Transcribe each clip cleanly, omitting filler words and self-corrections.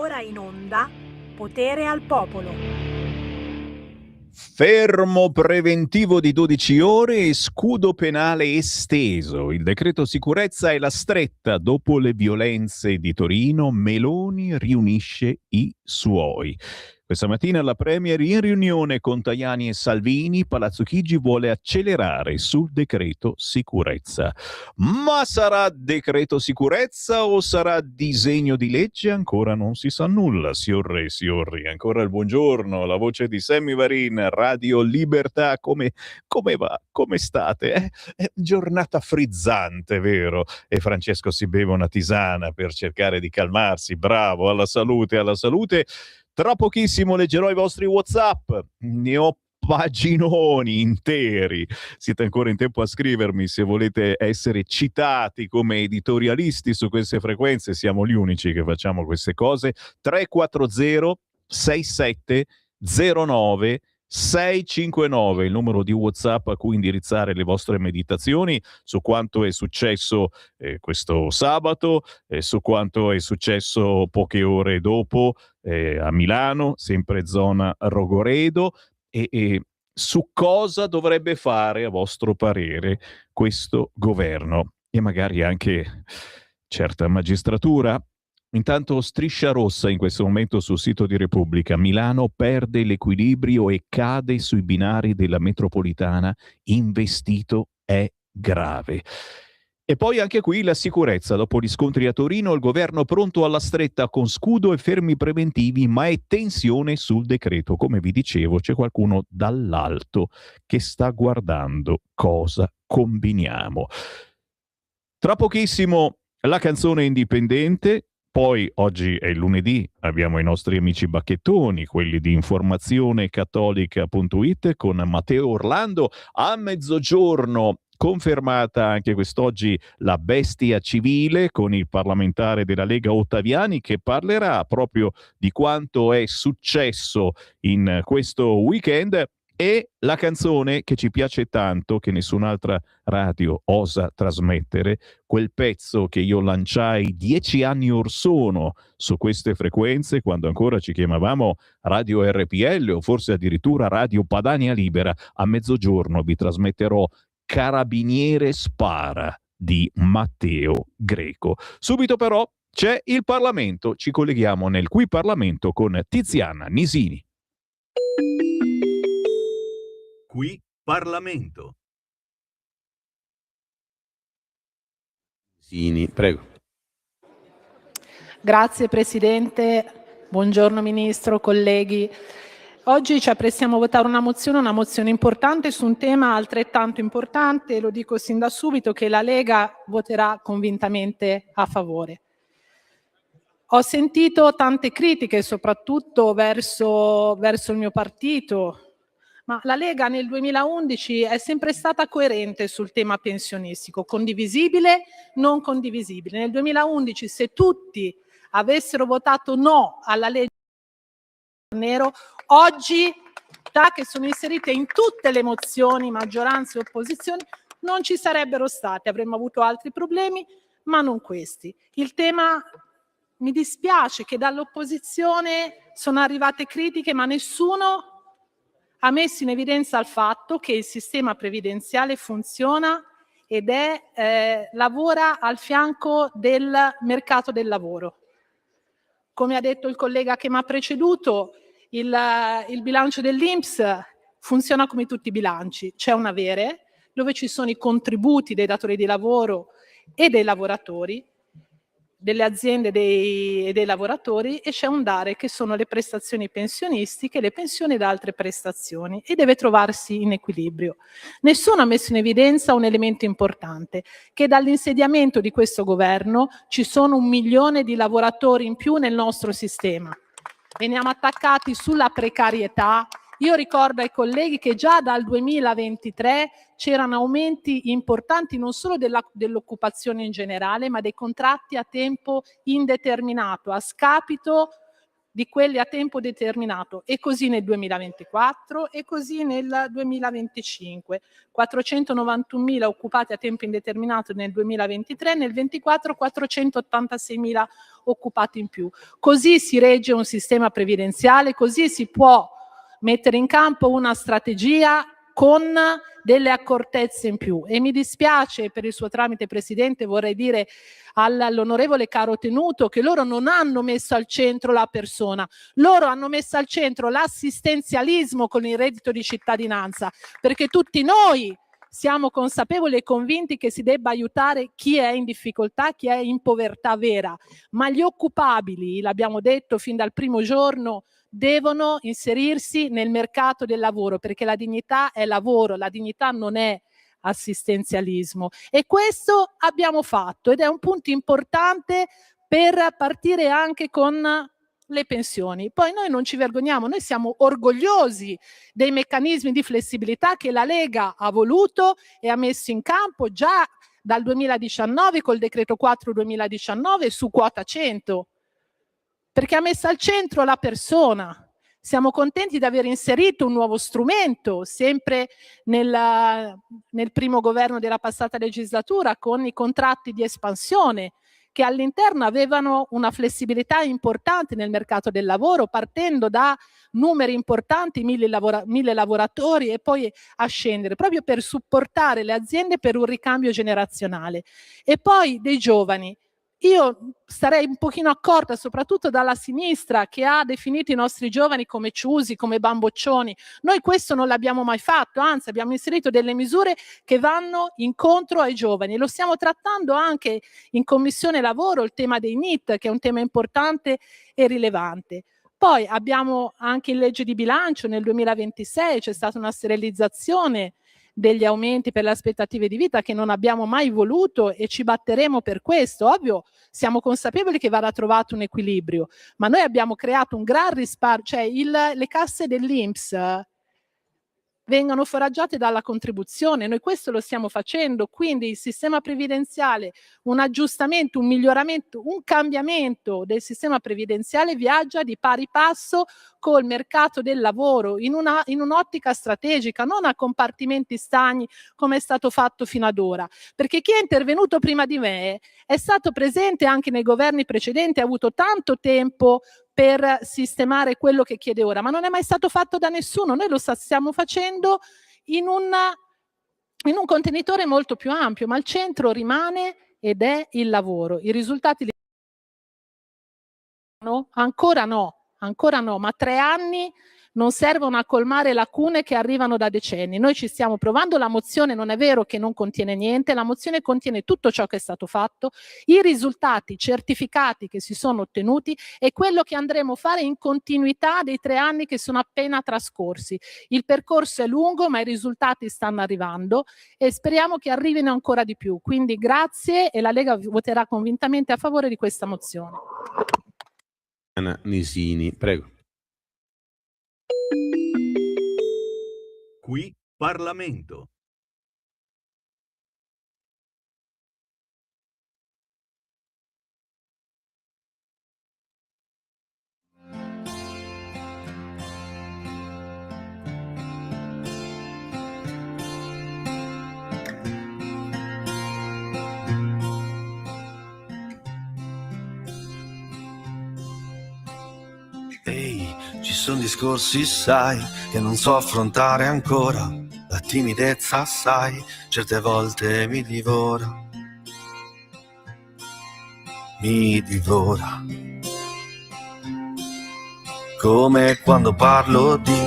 ora in onda Potere al Popolo. Fermo preventivo di 12 ore e scudo penale esteso. Il decreto sicurezza è la stretta. Dopo le violenze di Torino, Meloni riunisce i suoi. Questa mattina la Premier in riunione con Tajani e Salvini. Palazzo Chigi vuole accelerare sul decreto sicurezza. Ma sarà decreto sicurezza o sarà disegno di legge? Ancora non si sa nulla, signore e signori. Ancora il buongiorno, la voce di Sammy Varin, Radio Libertà. Come va? Come state? È giornata frizzante, vero? E Francesco si beve una tisana per cercare di calmarsi. Bravo, alla salute, alla salute. Tra pochissimo leggerò i vostri WhatsApp. Ne ho paginoni interi. Siete ancora in tempo a scrivermi se volete essere citati come editorialisti su queste frequenze. Siamo gli unici che facciamo queste cose. 340 6709 659, il numero di WhatsApp a cui indirizzare le vostre meditazioni su quanto è successo questo sabato, su quanto è successo poche ore dopo a Milano, sempre zona Rogoredo, e su cosa dovrebbe fare, a vostro parere, questo governo e magari anche certa magistratura. Intanto striscia rossa in questo momento sul sito di Repubblica. Milano perde l'equilibrio e cade sui binari della metropolitana. Investito è grave. E poi anche qui la sicurezza. Dopo gli scontri a Torino, il governo pronto alla stretta con scudo e fermi preventivi, ma è tensione sul decreto. Come vi dicevo, c'è qualcuno dall'alto che sta guardando cosa combiniamo. Tra pochissimo la canzone indipendente. Poi oggi è lunedì, abbiamo i nostri amici bacchettoni, quelli di informazionecattolica.it con Matteo Orlando. A mezzogiorno confermata anche quest'oggi la bestia civile con il parlamentare della Lega Ottaviani, che parlerà proprio di quanto è successo in questo weekend. E la canzone che ci piace tanto, che nessun'altra radio osa trasmettere, quel pezzo che io lanciai 10 anni or sono su queste frequenze, quando ancora ci chiamavamo Radio RPL o forse addirittura Radio Padania Libera. A mezzogiorno vi trasmetterò Carabiniere spara di Matteo Greco. Subito però c'è il Parlamento, ci colleghiamo nel Qui Parlamento con Tiziana Nisini. Qui Parlamento. Nisini, prego. Grazie Presidente, buongiorno Ministro, colleghi. Oggi ci apprestiamo a votare una mozione importante su un tema altrettanto importante, lo dico sin da subito, che la Lega voterà convintamente a favore. Ho sentito tante critiche, soprattutto verso il mio partito, ma la Lega nel 2011 è sempre stata coerente sul tema pensionistico, condivisibile, non condivisibile. Nel 2011, se tutti avessero votato no alla legge nero, oggi, che sono inserite in tutte le mozioni, maggioranza e opposizione, non ci sarebbero state, avremmo avuto altri problemi, ma non questi. Il tema, mi dispiace che dall'opposizione sono arrivate critiche, ma nessuno ha messo in evidenza il fatto che il sistema previdenziale funziona ed lavora al fianco del mercato del lavoro. Come ha detto il collega che mi ha preceduto, il bilancio dell'INPS funziona come tutti i bilanci. C'è un avere dove ci sono i contributi dei datori di lavoro e dei lavoratori, delle aziende e dei lavoratori, e c'è un dare che sono le prestazioni pensionistiche, le pensioni ed altre prestazioni, e deve trovarsi in equilibrio. Nessuno ha messo in evidenza un elemento importante, che dall'insediamento di questo governo ci sono 1 milione di lavoratori in più nel nostro sistema. Veniamo attaccati sulla precarietà. Io ricordo ai colleghi che già dal 2023 c'erano aumenti importanti non solo dell'occupazione in generale, ma dei contratti a tempo indeterminato, a scapito di quelli a tempo determinato, e così nel 2024 e così nel 2025. 491.000 occupati a tempo indeterminato nel 2023, nel 2024 486.000 occupati in più. Così si regge un sistema previdenziale, così si può mettere in campo una strategia con delle accortezze in più. E mi dispiace, per il suo tramite, Presidente, vorrei dire all'onorevole Caro Tenuto che loro non hanno messo al centro la persona, loro hanno messo al centro l'assistenzialismo con il reddito di cittadinanza, perché tutti noi siamo consapevoli e convinti che si debba aiutare chi è in difficoltà, chi è in povertà vera, ma gli occupabili, l'abbiamo detto fin dal primo giorno, devono inserirsi nel mercato del lavoro, perché la dignità è lavoro, la dignità non è assistenzialismo. E questo abbiamo fatto ed è un punto importante per partire anche con le pensioni. Poi noi non ci vergogniamo, noi siamo orgogliosi dei meccanismi di flessibilità che la Lega ha voluto e ha messo in campo già dal 2019 col decreto 4 2019 su quota 100, perché ha messo al centro la persona. Siamo contenti di aver inserito un nuovo strumento, sempre nel primo governo della passata legislatura, con i contratti di espansione, che all'interno avevano una flessibilità importante nel mercato del lavoro, partendo da numeri importanti, 1.000 lavoratori, e poi a scendere, proprio per supportare le aziende per un ricambio generazionale. E poi dei giovani. Io starei un pochino accorta, soprattutto dalla sinistra, che ha definito i nostri giovani come ciusi, come bamboccioni. Noi questo non l'abbiamo mai fatto, anzi abbiamo inserito delle misure che vanno incontro ai giovani. Lo stiamo trattando anche in Commissione Lavoro, il tema dei NEET, che è un tema importante e rilevante. Poi abbiamo anche in legge di bilancio nel 2026 c'è stata una serializzazione degli aumenti per le aspettative di vita che non abbiamo mai voluto e ci batteremo per questo. Ovvio, siamo consapevoli che vada trovato un equilibrio, ma noi abbiamo creato un gran risparmio, cioè le casse dell'INPS vengono foraggiate dalla contribuzione, noi questo lo stiamo facendo, quindi il sistema previdenziale, un aggiustamento, un miglioramento, un cambiamento del sistema previdenziale viaggia di pari passo col mercato del lavoro in un'ottica strategica, non a compartimenti stagni come è stato fatto fino ad ora, perché chi è intervenuto prima di me è stato presente anche nei governi precedenti, ha avuto tanto tempo per sistemare quello che chiede ora, ma non è mai stato fatto da nessuno. Noi lo stiamo facendo in un contenitore molto più ampio, ma al centro rimane ed è il lavoro. I risultati ancora no, ma 3 anni non servono a colmare lacune che arrivano da decenni. Noi ci stiamo provando, la mozione non è vero che non contiene niente, la mozione contiene tutto ciò che è stato fatto, i risultati certificati che si sono ottenuti e quello che andremo a fare in continuità dei 3 anni che sono appena trascorsi. Il percorso è lungo, ma i risultati stanno arrivando e speriamo che arrivino ancora di più. Quindi grazie, e la Lega voterà convintamente a favore di questa mozione. Nisini, prego. Qui Parlamento. Ehi, ci sono discorsi, sai, che non so affrontare ancora. La timidezza, sai, certe volte mi divora. Mi divora. Come quando parlo di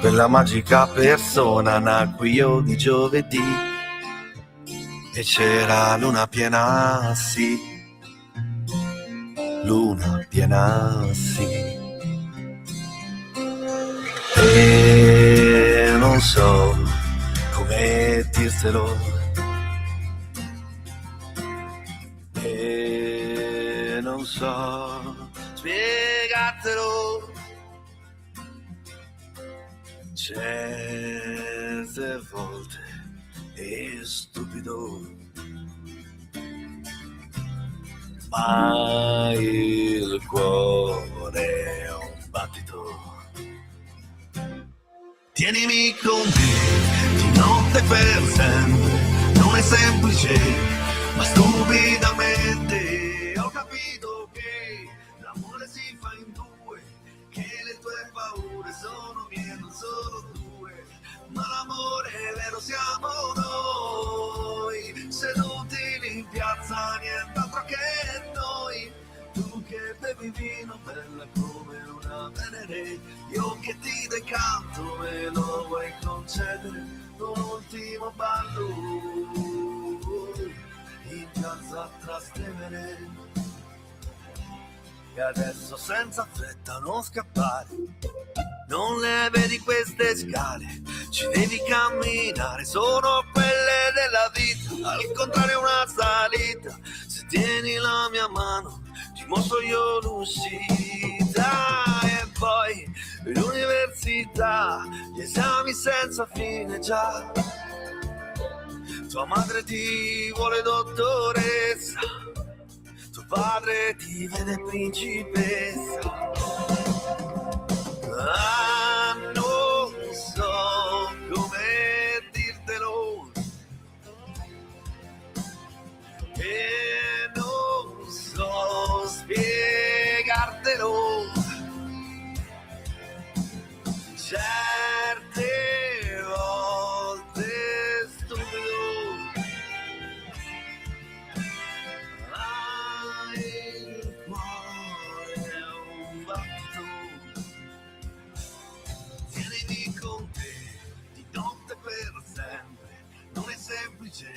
quella magica persona, nacqui io di giovedì e c'era luna piena, sì. Luna piena, sì. E non so come dirtelo, e non so spiegartelo. Certe volte è stupido, ma il cuore è un Tienimi con te, di notte per sempre. Non è semplice, ma stupidamente ho capito che l'amore si fa in due, che le tue paure sono mie, non solo tue, ma l'amore vero siamo noi, seduti lì in piazza, nient'altro che noi. Tu che bevi vino bella come una venere, io che ti decanto me lo vuoi concedere. Un ultimo ballo in piazza a Trastevere. E adesso senza fretta non scappare, non le vedi queste scale, ci devi camminare, sono quelle della vita, al contrario una salita. Se tieni la mia mano ti mostro io l'uscita. E poi l'università, gli esami senza fine già. Tua madre ti vuole dottoressa, tuo padre ti vede principessa. Ah, non so come dirtelo e non so spiegartelo. Certe volte stupido, hai il cuore un battito. Tienimi con te, di notte per sempre. Non è semplice,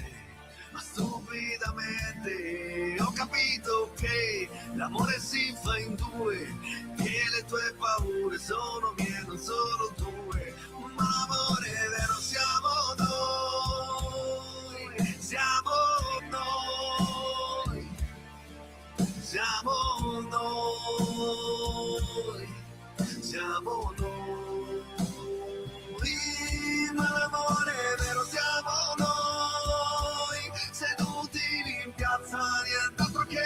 ma stupidamente ho capito che l'amore si fa in due, che le tue paure sono mie, non solo tue, ma l'amore vero siamo noi, siamo noi, siamo noi, siamo noi, ma l'amore vero siamo noi, seduti lì in piazza, nient'altro che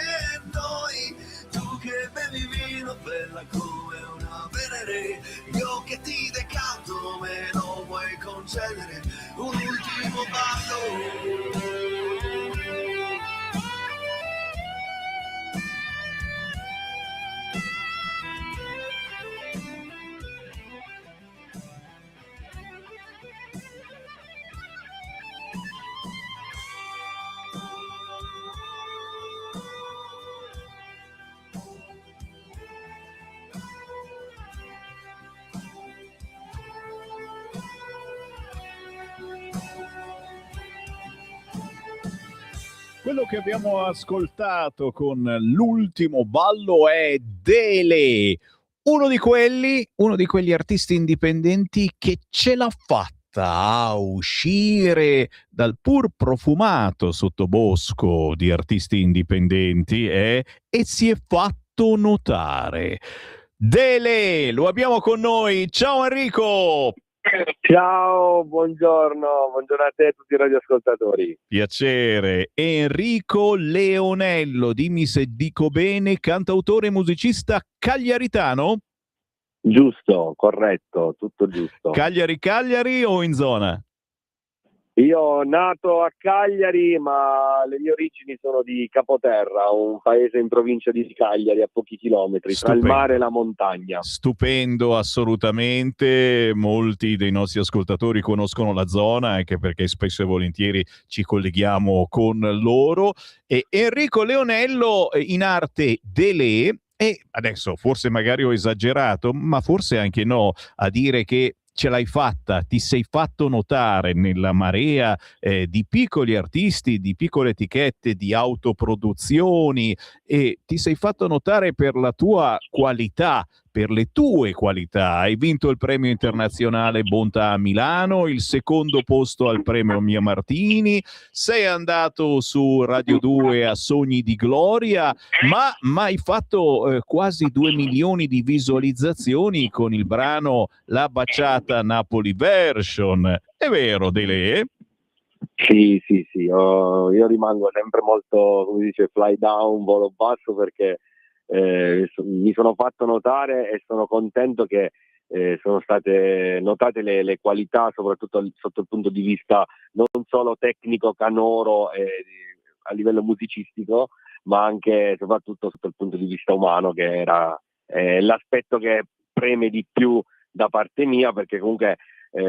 noi. Tu che bevi vino bella come una venere, io che ti decanto me lo vuoi concedere. Un ultimo ballo. Quello che abbiamo ascoltato con l'ultimo ballo è Dele, uno di quegli artisti indipendenti che ce l'ha fatta a uscire dal pur profumato sottobosco di artisti indipendenti e si è fatto notare. Dele, lo abbiamo con noi. Ciao Enrico! Ciao, buongiorno a te e a tutti i radioascoltatori. Piacere. Enrico Leonello, dimmi se dico bene, cantautore e musicista cagliaritano? Giusto, corretto, tutto giusto. Cagliari o in zona? Io nato a Cagliari, ma le mie origini sono di Capoterra, un paese in provincia di Cagliari, a pochi chilometri, tra il mare e la montagna. Stupendo, assolutamente. Molti dei nostri ascoltatori conoscono la zona, anche perché spesso e volentieri ci colleghiamo con loro. E Enrico Leonello, in arte Dele, e adesso forse magari ho esagerato, ma forse anche no, a dire che ce l'hai fatta, ti sei fatto notare nella marea di piccoli artisti, di piccole etichette, di autoproduzioni, e ti sei fatto notare per la tua qualità, per le tue qualità. Hai vinto il premio internazionale Bontà a Milano, il secondo posto al premio Mia Martini, sei andato su Radio 2 a Sogni di Gloria, ma hai fatto quasi 2 milioni di visualizzazioni con il brano La Baciata Napoli Version. È vero, Dele? Sì, io rimango sempre molto, come si dice, fly down, volo basso, perché mi sono fatto notare e sono contento che sono state notate le qualità, soprattutto sotto il punto di vista non solo tecnico, canoro a livello musicistico, ma anche soprattutto sotto il punto di vista umano, che era l'aspetto che preme di più da parte mia, perché comunque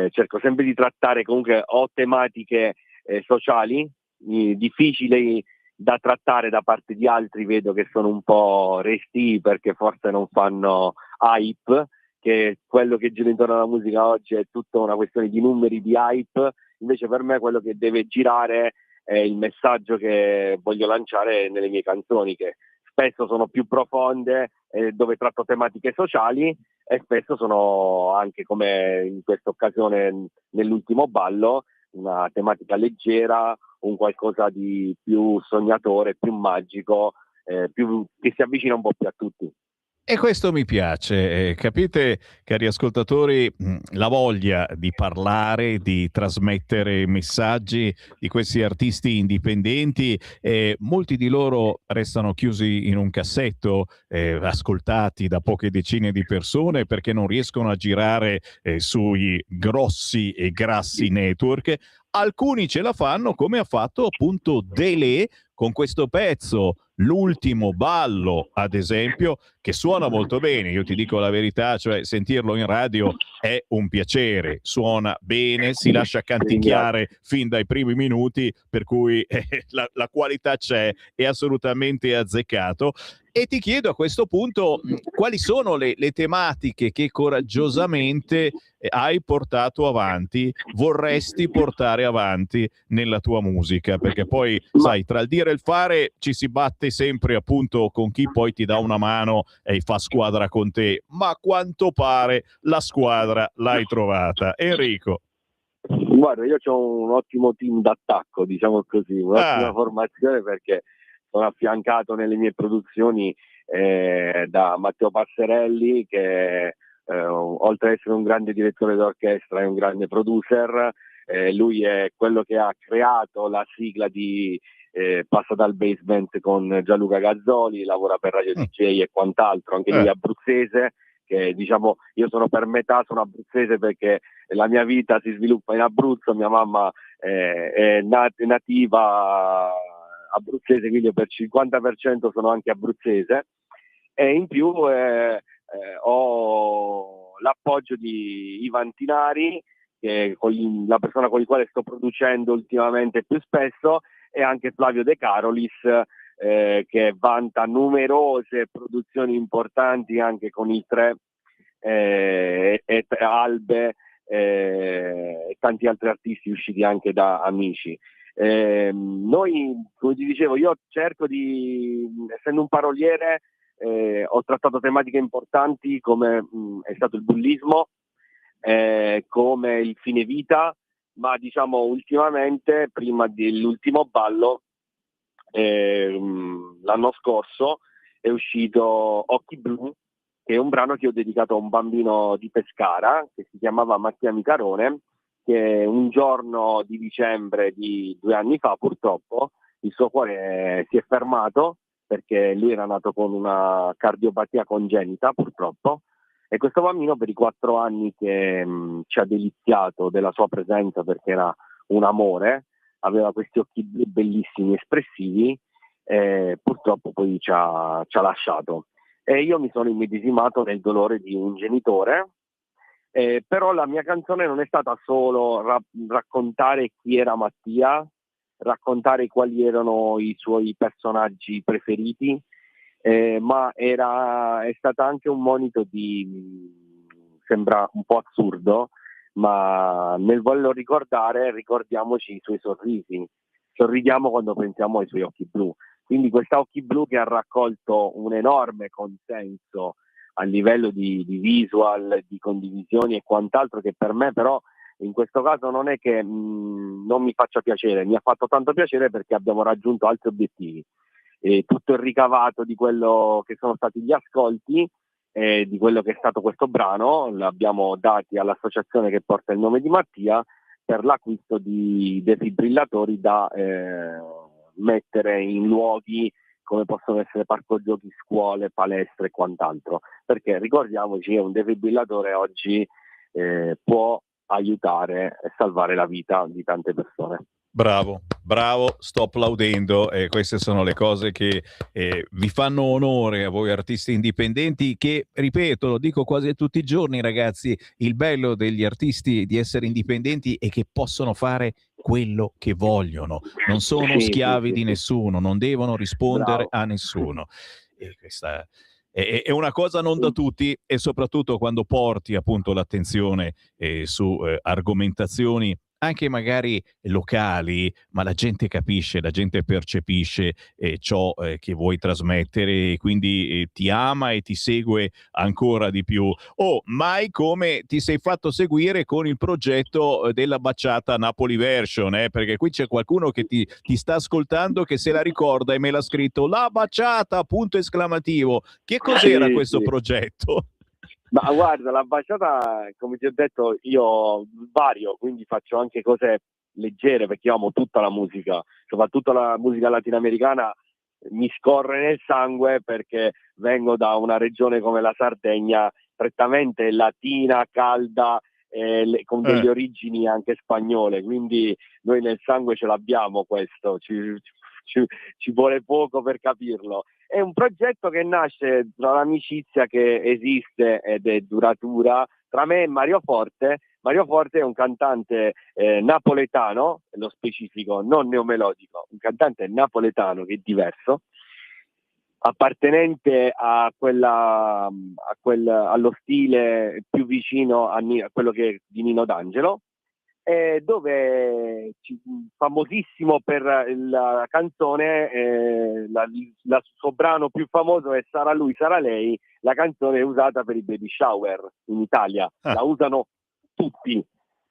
cerco sempre di trattare comunque tematiche sociali difficili da trattare da parte di altri. Vedo che sono un po' restii perché forse non fanno hype, che quello che gira intorno alla musica oggi è tutta una questione di numeri, di hype. Invece per me quello che deve girare è il messaggio che voglio lanciare nelle mie canzoni, che spesso sono più profonde, dove tratto tematiche sociali, e spesso sono anche, come in questa occasione nell'ultimo ballo, una tematica leggera, un qualcosa di più sognatore, più magico, che si avvicina un po' più a tutti. E questo mi piace, capite, cari ascoltatori, la voglia di parlare, di trasmettere messaggi di questi artisti indipendenti. Molti di loro restano chiusi in un cassetto, ascoltati da poche decine di persone perché non riescono a girare sui grossi e grassi network. Alcuni ce la fanno, come ha fatto appunto Delè con questo pezzo, L'ultimo ballo, ad esempio, che suona molto bene. Io ti dico la verità, cioè sentirlo in radio è un piacere, suona bene, si lascia canticchiare fin dai primi minuti, per cui la qualità c'è, è assolutamente azzeccato. E ti chiedo a questo punto quali sono le tematiche che coraggiosamente hai portato avanti, vorresti portare avanti nella tua musica, perché poi sai, tra il dire e il fare ci si batte sempre appunto con chi poi ti dà una mano e fa squadra con te, ma a quanto pare la squadra l'hai trovata. Enrico. Guarda, io ho un ottimo team d'attacco, diciamo così, un'ottima formazione, perché sono affiancato nelle mie produzioni da Matteo Passerelli, che oltre ad essere un grande direttore d'orchestra è un grande producer. Lui è quello che ha creato la sigla di Passa dal Basement con Gianluca Gazzoli, lavora per Radio DJ e quant'altro, anche lui è abruzzese, che diciamo io sono per metà, sono abruzzese perché la mia vita si sviluppa in Abruzzo, mia mamma è nativa abruzzese, quindi io per 50% sono anche abruzzese, e in più ho l'appoggio di Ivan Tinari, che è la persona con la quale sto producendo ultimamente più spesso, e anche Flavio De Carolis, che vanta numerose produzioni importanti anche con il 3 e Albe e tanti altri artisti usciti anche da Amici. Noi, come ti dicevo, io cerco di, essendo un paroliere, ho trattato tematiche importanti come è stato il bullismo, come il fine vita, ma diciamo ultimamente, prima dell'ultimo ballo, l'anno scorso è uscito Occhi Blu, che è un brano che ho dedicato a un bambino di Pescara che si chiamava Mattia Micarone, che un giorno di dicembre di 2 anni fa purtroppo il suo cuore si è fermato, perché lui era nato con una cardiopatia congenita purtroppo, e questo bambino per i 4 anni che ci ha deliziato della sua presenza, perché era un amore, aveva questi occhi bellissimi, espressivi, purtroppo poi ci ha lasciato. E io mi sono immedesimato nel dolore di un genitore, però la mia canzone non è stata solo raccontare chi era Mattia, raccontare quali erano i suoi personaggi preferiti, ma è stata anche un monito sembra un po' assurdo, ma nel volerlo ricordare, ricordiamoci i suoi sorrisi, sorridiamo quando pensiamo ai suoi occhi blu. Quindi questa Occhi Blu, che ha raccolto un enorme consenso a livello di visual, di condivisioni e quant'altro, che per me però in questo caso non è che non mi faccia piacere, mi ha fatto tanto piacere perché abbiamo raggiunto altri obiettivi. E tutto il ricavato di quello che sono stati gli ascolti, di quello che è stato questo brano, l'abbiamo dati all'associazione che porta il nome di Mattia per l'acquisto di defibrillatori da mettere in luoghi come possono essere parco giochi, scuole, palestre e quant'altro, perché ricordiamoci che un defibrillatore oggi può aiutare e salvare la vita di tante persone. Bravo, bravo, sto applaudendo. Queste sono le cose che vi fanno onore a voi artisti indipendenti che, ripeto, lo dico quasi tutti i giorni, ragazzi, il bello degli artisti di essere indipendenti è che possono fare quello che vogliono, non sono schiavi di nessuno, non devono rispondere a nessuno. E questa è una cosa non da tutti, e soprattutto quando porti appunto l'attenzione su argomentazioni anche magari locali, ma la gente capisce, la gente percepisce ciò che vuoi trasmettere, e quindi ti ama e ti segue ancora di più. Oh, mai come ti sei fatto seguire con il progetto della baciata Napoli Version, perché qui c'è qualcuno che ti sta ascoltando che se la ricorda e me l'ha scritto, la baciata, punto esclamativo. Che cos'era questo progetto? Ma guarda, la baciata, come ti ho detto, io vario, quindi faccio anche cose leggere, perché io amo tutta la musica, soprattutto la musica latinoamericana mi scorre nel sangue, perché vengo da una regione come la Sardegna, prettamente latina, calda, con delle origini anche spagnole, quindi noi nel sangue ce l'abbiamo questo, ci vuole poco per capirlo. È un progetto che nasce tra l'amicizia che esiste ed è duratura tra me e Mario Forte. Mario Forte è un cantante napoletano, nello specifico, non neomelodico, un cantante napoletano che è diverso, appartenente allo stile più vicino a quello che è di Nino D'Angelo, dove famosissimo per la canzone, il suo brano più famoso è Sarà lui, sarà lei, la canzone è usata per i baby shower in Italia, la usano tutti.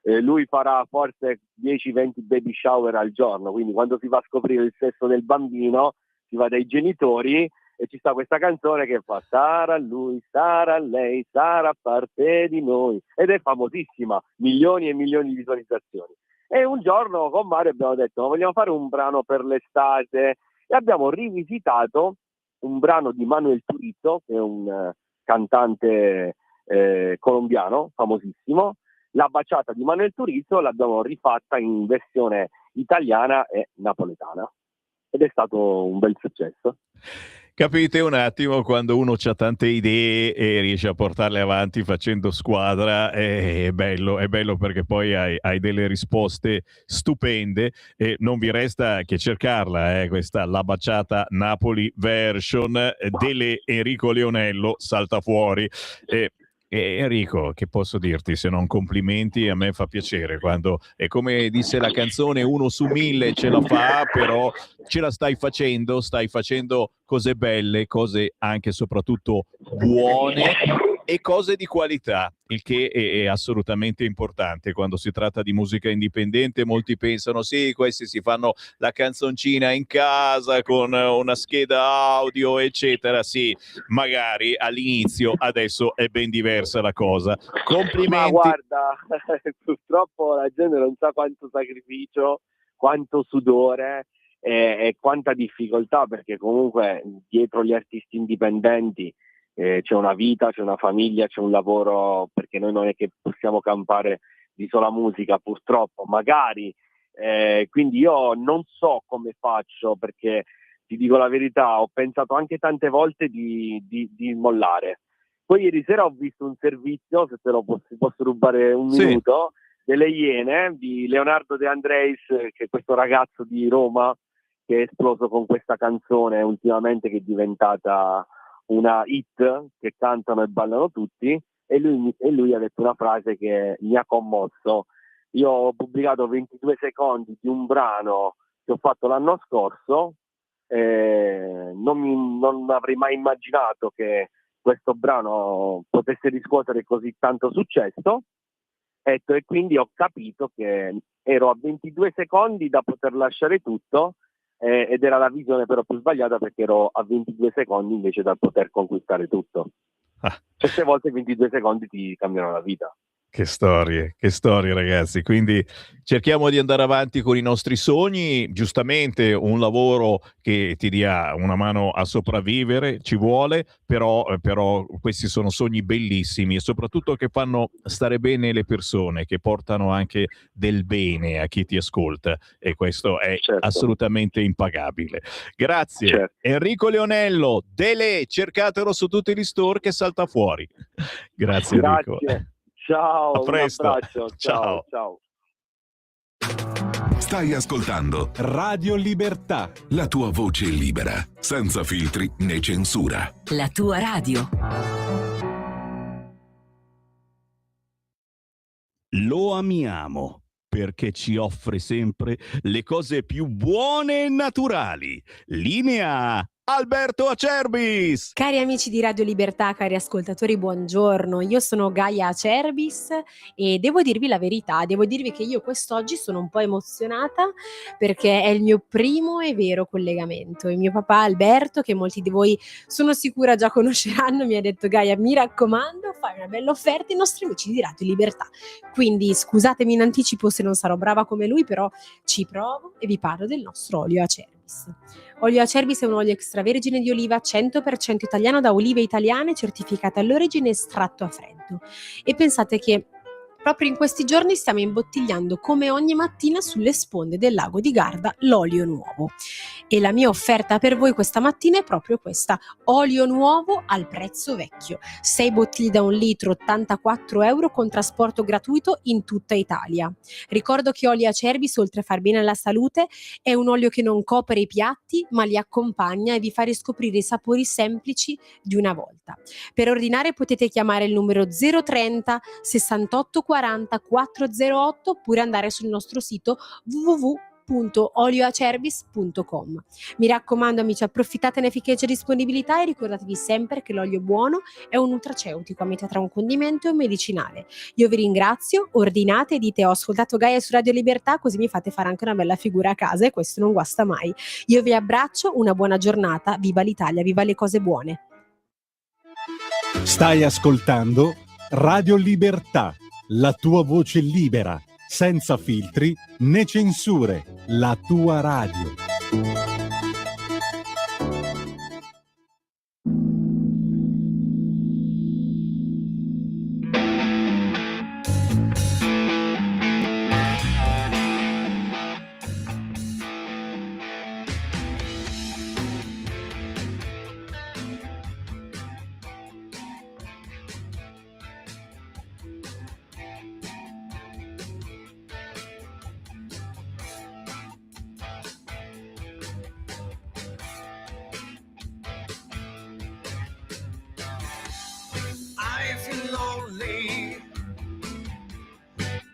Lui farà forse 10-20 baby shower al giorno, quindi quando si va a scoprire il sesso del bambino si va dai genitori e ci sta questa canzone che fa sarà lui, sarà lei, sarà parte di noi, ed è famosissima, milioni e milioni di visualizzazioni. E un giorno con Mario abbiamo detto, ma vogliamo fare un brano per l'estate, e abbiamo rivisitato un brano di Manuel Turizo, che è un cantante colombiano famosissimo. La baciata di Manuel Turizo l'abbiamo rifatta in versione italiana e napoletana, ed è stato un bel successo. Capite un attimo quando uno ha tante idee e riesce a portarle avanti facendo squadra, è bello perché poi hai delle risposte stupende, e non vi resta che cercarla, questa La Baciata Napoli Version delle Enrico Leonello, salta fuori. Enrico, che posso dirti se non complimenti? A me fa piacere quando, è come disse la canzone, 1 su 1000 ce la fa, però ce la stai facendo cose belle, cose anche e soprattutto buone e cose di qualità, il che è assolutamente importante quando si tratta di musica indipendente. Molti pensano, sì, questi si fanno la canzoncina in casa con una scheda audio, eccetera. Sì, magari all'inizio, adesso è ben diversa la cosa. Complimenti. Ma guarda, purtroppo la gente non sa quanto sacrificio, quanto sudore e quanta difficoltà, perché comunque dietro gli artisti indipendenti c'è una vita, c'è una famiglia, c'è un lavoro, perché noi non è che possiamo campare di sola musica, purtroppo, magari, quindi io non so come faccio, perché ti dico la verità, ho pensato anche tante volte di mollare. Poi ieri sera ho visto un servizio, se te lo posso rubare un minuto, delle Iene di Leonardo De Andreis, che è questo ragazzo di Roma che è esploso con questa canzone ultimamente, che è diventata una hit, che cantano e ballano tutti, e lui ha detto una frase che mi ha commosso. Io ho pubblicato 22 secondi di un brano che ho fatto l'anno scorso, non avrei mai immaginato che questo brano potesse riscuotere così tanto successo, e quindi ho capito che ero a 22 secondi da poter lasciare tutto, ed era la visione però più sbagliata, perché ero a 22 secondi invece da poter conquistare tutto. Certe volte 22 secondi ti cambiano la vita. Che storie ragazzi. Quindi cerchiamo di andare avanti con i nostri sogni. Giustamente un lavoro che ti dia una mano a sopravvivere ci vuole, però questi sono sogni bellissimi e soprattutto che fanno stare bene le persone, che portano anche del bene a chi ti ascolta, e questo è Certo. assolutamente impagabile. Grazie. Certo. Enrico Leonello, Dele, cercatelo su tutti gli store che salta fuori. Grazie Enrico. Grazie. Ciao, A presto. un abbraccio. Ciao, ciao. Stai ascoltando Radio Libertà. la tua voce libera, senza filtri né censura. La tua radio. Lo amiamo perché ci offre sempre le cose più buone e naturali. Linea Alberto Acerbis. Cari amici di Radio Libertà, cari ascoltatori, buongiorno. Io sono Gaia Acerbis e devo dirvi la verità, devo dirvi che io quest'oggi sono un po' emozionata perché è il mio primo e vero collegamento. Il mio papà Alberto, che molti di voi sono sicura già conosceranno, mi ha detto: Gaia, mi raccomando, fai una bella offerta ai nostri amici di Radio Libertà. Quindi scusatemi in anticipo se non sarò brava come lui, però ci provo e vi parlo del nostro olio Acerbis. Olio Acerbis è un olio extravergine di oliva 100% italiano da olive italiane, certificate all'origine, estratto a freddo. E pensate che proprio in questi giorni stiamo imbottigliando come ogni mattina sulle sponde del lago di Garda l'olio nuovo. E la mia offerta per voi questa mattina è proprio questa: olio nuovo al prezzo vecchio. 6 bottiglie da 1 litro, 84 euro con trasporto gratuito in tutta Italia. Ricordo che olio Acerbis, oltre a far bene alla salute, è un olio che non copre i piatti ma li accompagna e vi fa riscoprire i sapori semplici di una volta. Per ordinare potete chiamare il numero 030 68 40 408 oppure andare sul nostro sito www.olioacerbis.com. Mi raccomando amici, approfittatene finché c'è disponibilità e ricordatevi sempre che l'olio buono è un nutraceutico a metà tra un condimento e un medicinale. Io vi ringrazio, ordinate e dite: ho ascoltato Gaia su Radio Libertà, così mi fate fare anche una bella figura a casa e questo non guasta mai. Io vi abbraccio, una buona giornata, viva l'Italia, viva le cose buone. Stai ascoltando Radio Libertà, la tua voce libera, senza filtri né censure, la tua radio. I feel lonely.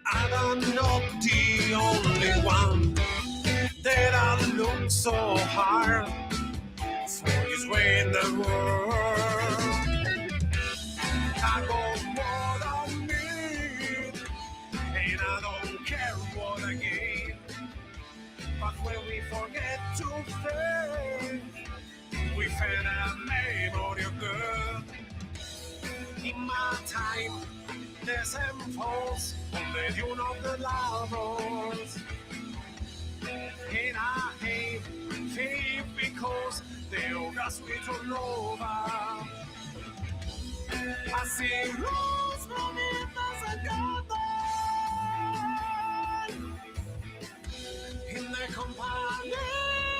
I don't know the only one that I look so hard for his way in the world. I got what I need, and I don't care what I give. But when we forget to thank, we find a memory of good. In my time, there's falls on the dune of the lovers. And I hate faith because they all got sweet all over. I see rose from it as a garden in the company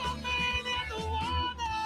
of men and the water.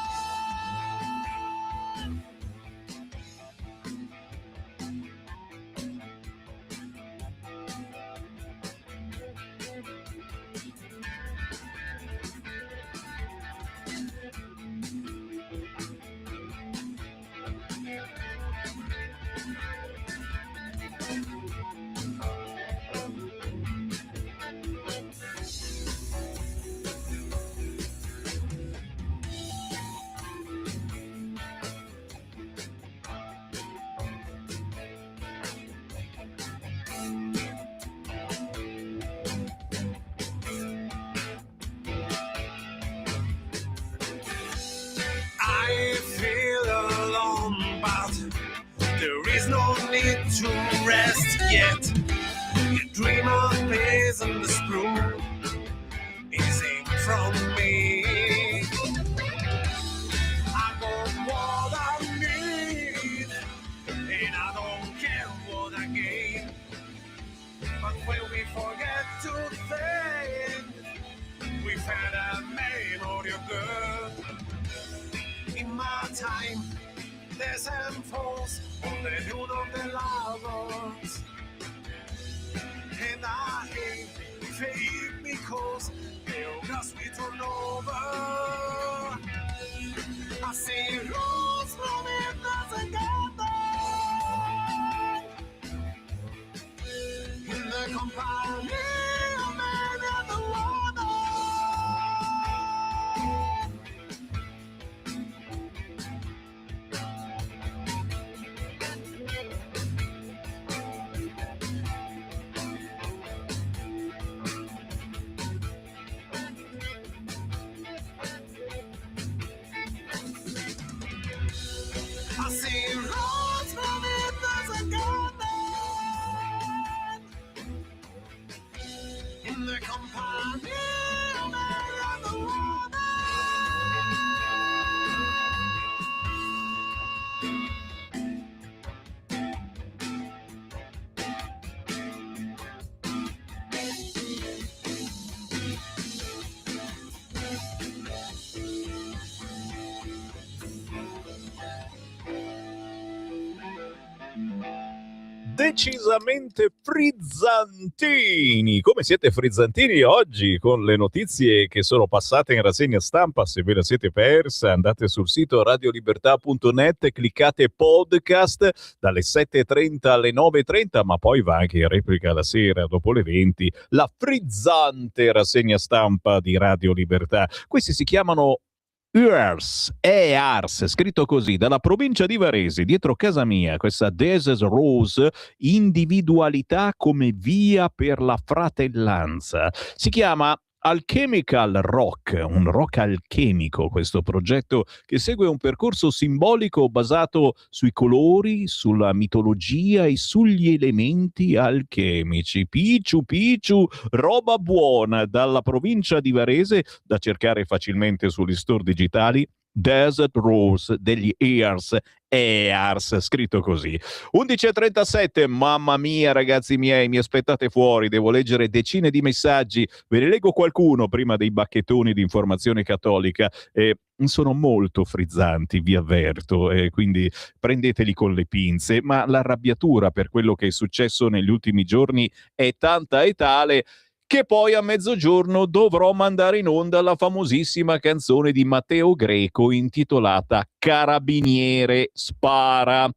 I feel alone, but there is no need to rest yet. Dream of peace and the screw is aimed from me. I got what I need, and I don't care what I gain. But when we forget to think, we've had a memory of girl. In my time, there's handfuls on the hood of the lovers. And I hate fate because they'll just be turned over. I see rules from it doesn't get there. In the company of man and the water. I see roads from it doesn't get there. In the company of man and the water. Decisamente frizzantini. Come siete frizzantini oggi con le notizie che sono passate in rassegna stampa? Se ve la siete persa, andate sul sito radiolibertà.net, cliccate podcast dalle 7:30 alle 9:30, ma poi va anche in replica la sera dopo le 20, la frizzante rassegna stampa di Radio Libertà. Questi si chiamano EARS, scritto così, dalla provincia di Varese, dietro casa mia, questa Desert Rose, individualità come via per la fratellanza. Si chiama Alchemical Rock, un rock alchemico, questo progetto che segue un percorso simbolico basato sui colori, sulla mitologia e sugli elementi alchemici. Picciu, roba buona, dalla provincia di Varese, da cercare facilmente sugli store digitali. Desert Rose degli EARS, scritto così. 11:37, mamma mia ragazzi miei, mi aspettate fuori, devo leggere decine di messaggi, ve ne leggo qualcuno prima dei bacchettoni di Informazione Cattolica, sono molto frizzanti, vi avverto, quindi prendeteli con le pinze, ma l'arrabbiatura per quello che è successo negli ultimi giorni è tanta e tale che poi a mezzogiorno dovrò mandare in onda la famosissima canzone di Matteo Greco intitolata Carabiniere spara.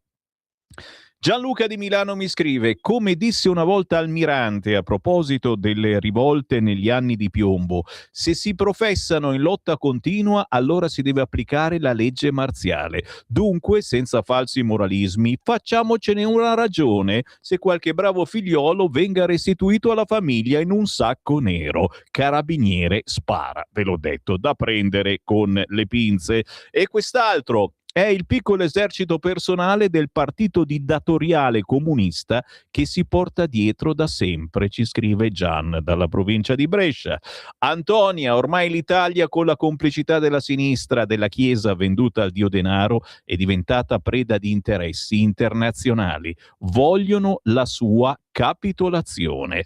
Gianluca di Milano mi scrive: come disse una volta Almirante a proposito delle rivolte negli anni di piombo, se si professano in lotta continua allora si deve applicare la legge marziale. Dunque, senza falsi moralismi, facciamocene una ragione se qualche bravo figliolo venga restituito alla famiglia in un sacco nero. Carabiniere spara, ve l'ho detto, da prendere con le pinze. E quest'altro è il piccolo esercito personale del partito dittatoriale comunista che si porta dietro da sempre, ci scrive Gian dalla provincia di Brescia. Antonia, ormai l'Italia con la complicità della sinistra, della Chiesa venduta al dio denaro, è diventata preda di interessi internazionali. Vogliono la sua capitolazione.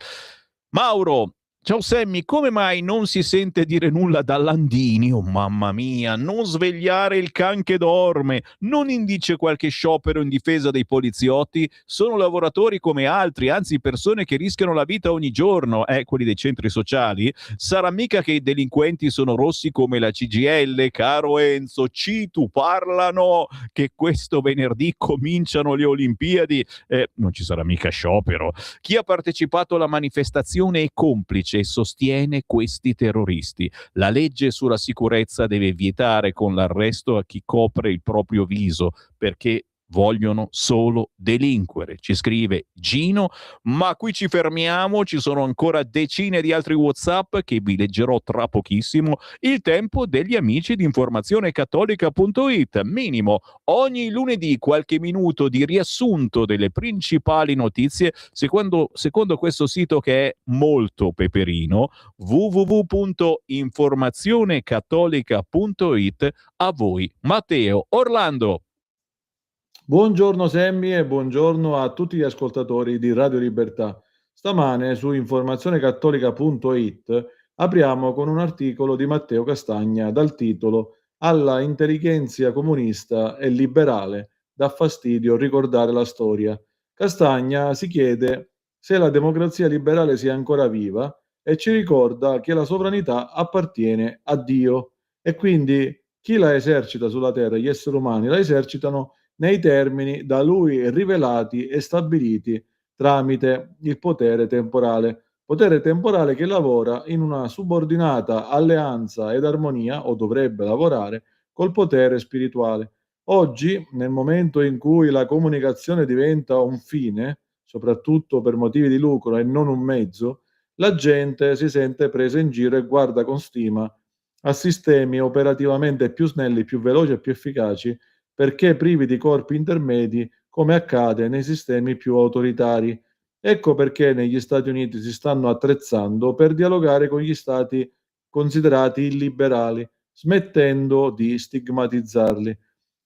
Mauro, ciao Sammy, come mai non si sente dire nulla da Landini? Oh mamma mia, non svegliare il can che dorme, non indice qualche sciopero in difesa dei poliziotti? Sono lavoratori come altri, anzi persone che rischiano la vita ogni giorno, quelli dei centri sociali? Sarà mica che i delinquenti sono rossi come la CGIL, caro Enzo? Citu, parlano che questo venerdì cominciano le Olimpiadi, non ci sarà mica sciopero. Chi ha partecipato alla manifestazione è complice e sostiene questi terroristi. La legge sulla sicurezza deve vietare con l'arresto a chi copre il proprio viso, perché vogliono solo delinquere. Ci scrive Gino, ma qui ci fermiamo, ci sono ancora decine di altri WhatsApp che vi leggerò tra pochissimo. Il tempo degli amici di informazionecattolica.it, minimo ogni lunedì qualche minuto di riassunto delle principali notizie secondo questo sito che è molto peperino, www.informazionecattolica.it. A voi Matteo Orlando. Buongiorno Semmi e buongiorno a tutti gli ascoltatori di Radio Libertà. Stamane su informazionecattolica.it apriamo con un articolo di Matteo Castagna dal titolo "Alla intelligenza comunista e liberale dà fastidio ricordare la storia". Castagna si chiede se la democrazia liberale sia ancora viva e ci ricorda che la sovranità appartiene a Dio e quindi chi la esercita sulla terra, gli esseri umani, la esercitano nei termini da lui rivelati e stabiliti tramite il potere temporale che lavora in una subordinata alleanza ed armonia, o dovrebbe lavorare, col potere spirituale. Oggi, nel momento in cui la comunicazione diventa un fine, soprattutto per motivi di lucro e non un mezzo, la gente si sente presa in giro e guarda con stima a sistemi operativamente più snelli, più veloci e più efficaci, perché privi di corpi intermedi, come accade nei sistemi più autoritari. Ecco perché negli Stati Uniti si stanno attrezzando per dialogare con gli stati considerati illiberali, smettendo di stigmatizzarli.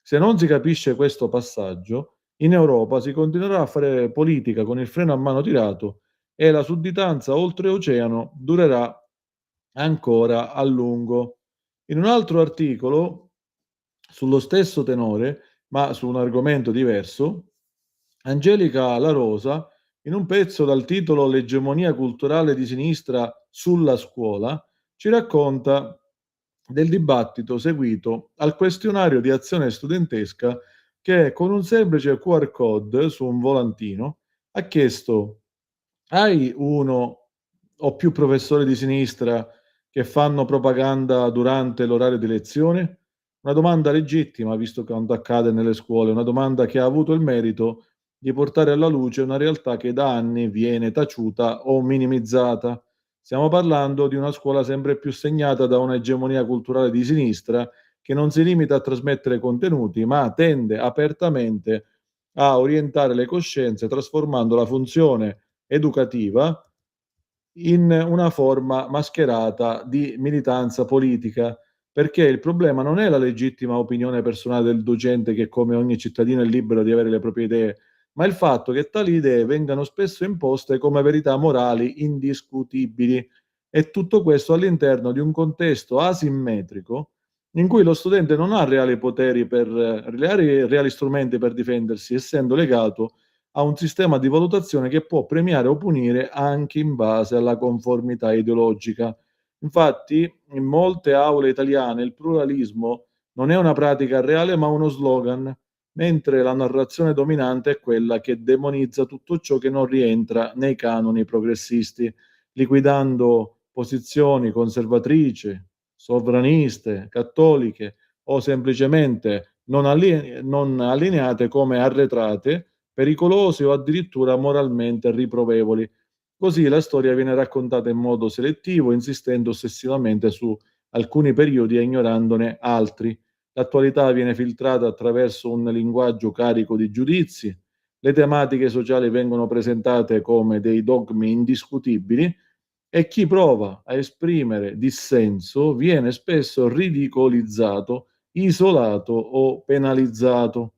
Se non si capisce questo passaggio, in Europa si continuerà a fare politica con il freno a mano tirato e la sudditanza oltreoceano durerà ancora a lungo. In un altro articolo, sullo stesso tenore, ma su un argomento diverso, Angelica La Rosa, in un pezzo dal titolo "L'egemonia culturale di sinistra sulla scuola", ci racconta del dibattito seguito al questionario di azione studentesca che, con un semplice QR code su un volantino, ha chiesto: hai uno o più professori di sinistra che fanno propaganda durante l'orario di lezione? Una domanda legittima, visto quanto accade nelle scuole, una domanda che ha avuto il merito di portare alla luce una realtà che da anni viene taciuta o minimizzata. Stiamo parlando di una scuola sempre più segnata da un'egemonia culturale di sinistra che non si limita a trasmettere contenuti, ma tende apertamente a orientare le coscienze, trasformando la funzione educativa in una forma mascherata di militanza politica, perché il problema non è la legittima opinione personale del docente che, come ogni cittadino, è libero di avere le proprie idee, ma il fatto che tali idee vengano spesso imposte come verità morali indiscutibili, e tutto questo all'interno di un contesto asimmetrico in cui lo studente non ha reali strumenti per difendersi, essendo legato a un sistema di valutazione che può premiare o punire anche in base alla conformità ideologica. Infatti, in molte aule italiane il pluralismo non è una pratica reale ma uno slogan, mentre la narrazione dominante è quella che demonizza tutto ciò che non rientra nei canoni progressisti, liquidando posizioni conservatrici, sovraniste, cattoliche o semplicemente non allineate come arretrate, pericolose o addirittura moralmente riprovevoli. Così la storia viene raccontata in modo selettivo, insistendo ossessivamente su alcuni periodi e ignorandone altri. L'attualità viene filtrata attraverso un linguaggio carico di giudizi, le tematiche sociali vengono presentate come dei dogmi indiscutibili e chi prova a esprimere dissenso viene spesso ridicolizzato, isolato o penalizzato.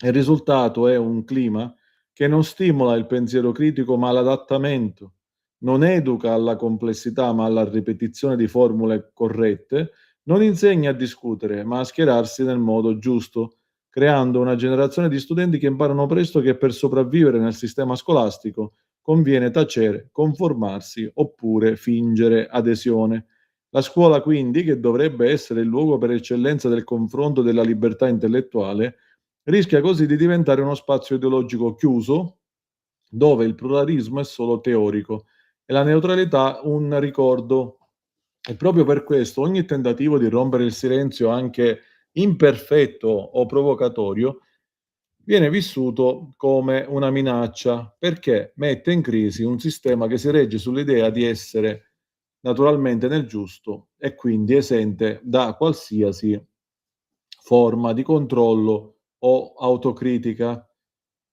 Il risultato è un clima che non stimola il pensiero critico ma l'adattamento, non educa alla complessità ma alla ripetizione di formule corrette, non insegna a discutere ma a schierarsi nel modo giusto, creando una generazione di studenti che imparano presto che per sopravvivere nel sistema scolastico conviene tacere, conformarsi oppure fingere adesione. La scuola, quindi, che dovrebbe essere il luogo per eccellenza del confronto e della libertà intellettuale, rischia così di diventare uno spazio ideologico chiuso, dove il pluralismo è solo teorico e la neutralità un ricordo. E proprio per questo ogni tentativo di rompere il silenzio, anche imperfetto o provocatorio, viene vissuto come una minaccia perché mette in crisi un sistema che si regge sull'idea di essere naturalmente nel giusto e quindi esente da qualsiasi forma di controllo o autocritica.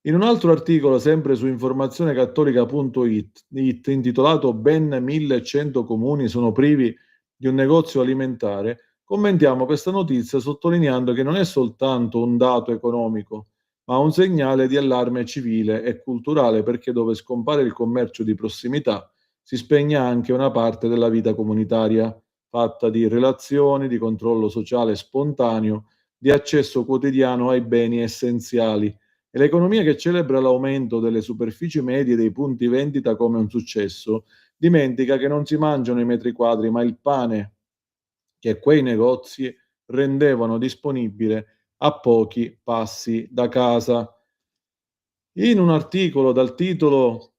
In un altro articolo, sempre su informazionecattolica.it, intitolato Ben 1100 comuni sono privi di un negozio alimentare, commentiamo questa notizia sottolineando che non è soltanto un dato economico, ma un segnale di allarme civile e culturale, perché dove scompare il commercio di prossimità si spegne anche una parte della vita comunitaria, fatta di relazioni, di controllo sociale spontaneo, di accesso quotidiano ai beni essenziali. E l'economia che celebra l'aumento delle superfici medie dei punti vendita come un successo, dimentica che non si mangiano i metri quadri, ma il pane che quei negozi rendevano disponibile a pochi passi da casa. In un articolo dal titolo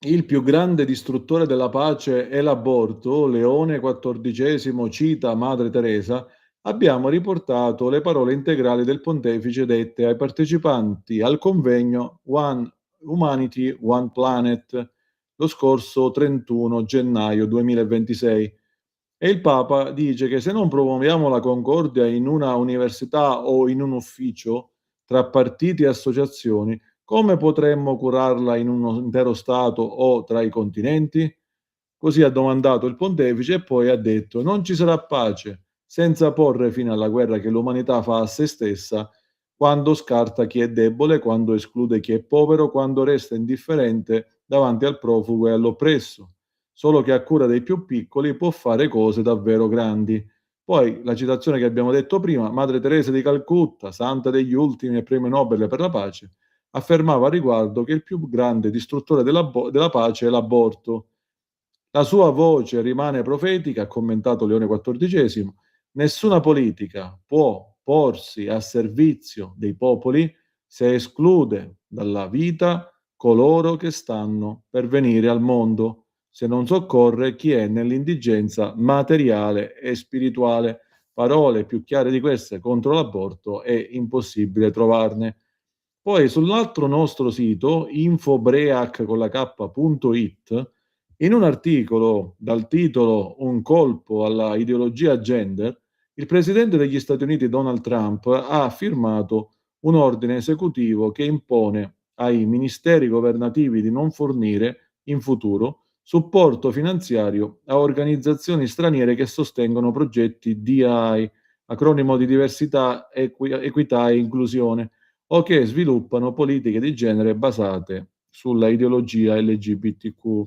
"Il più grande distruttore della pace è l'aborto", Leone XIV cita Madre Teresa, abbiamo riportato le parole integrali del pontefice dette ai partecipanti al convegno One Humanity, One Planet lo scorso 31 gennaio 2026. E il Papa dice che se non promuoviamo la concordia in una università o in un ufficio tra partiti e associazioni, come potremmo curarla in un intero Stato o tra i continenti? Così ha domandato il pontefice e poi ha detto: non ci sarà pace senza porre fine alla guerra che l'umanità fa a se stessa, quando scarta chi è debole, quando esclude chi è povero, quando resta indifferente davanti al profugo e all'oppresso. Solo chi ha cura dei più piccoli può fare cose davvero grandi. Poi la citazione che abbiamo detto prima, Madre Teresa di Calcutta, santa degli ultimi e premio Nobel per la pace, affermava a riguardo che il più grande distruttore della pace è l'aborto. La sua voce rimane profetica, ha commentato Leone XIV, nessuna politica può porsi a servizio dei popoli se esclude dalla vita coloro che stanno per venire al mondo, se non soccorre chi è nell'indigenza materiale e spirituale. Parole più chiare di queste contro l'aborto è impossibile trovarne. Poi sull'altro nostro sito, infobreac con la k.it, in un articolo dal titolo "Un colpo alla ideologia gender", il presidente degli Stati Uniti Donald Trump ha firmato un ordine esecutivo che impone ai ministeri governativi di non fornire in futuro supporto finanziario a organizzazioni straniere che sostengono progetti DI, acronimo di diversità, equità e inclusione, o che sviluppano politiche di genere basate sulla ideologia LGBTQ.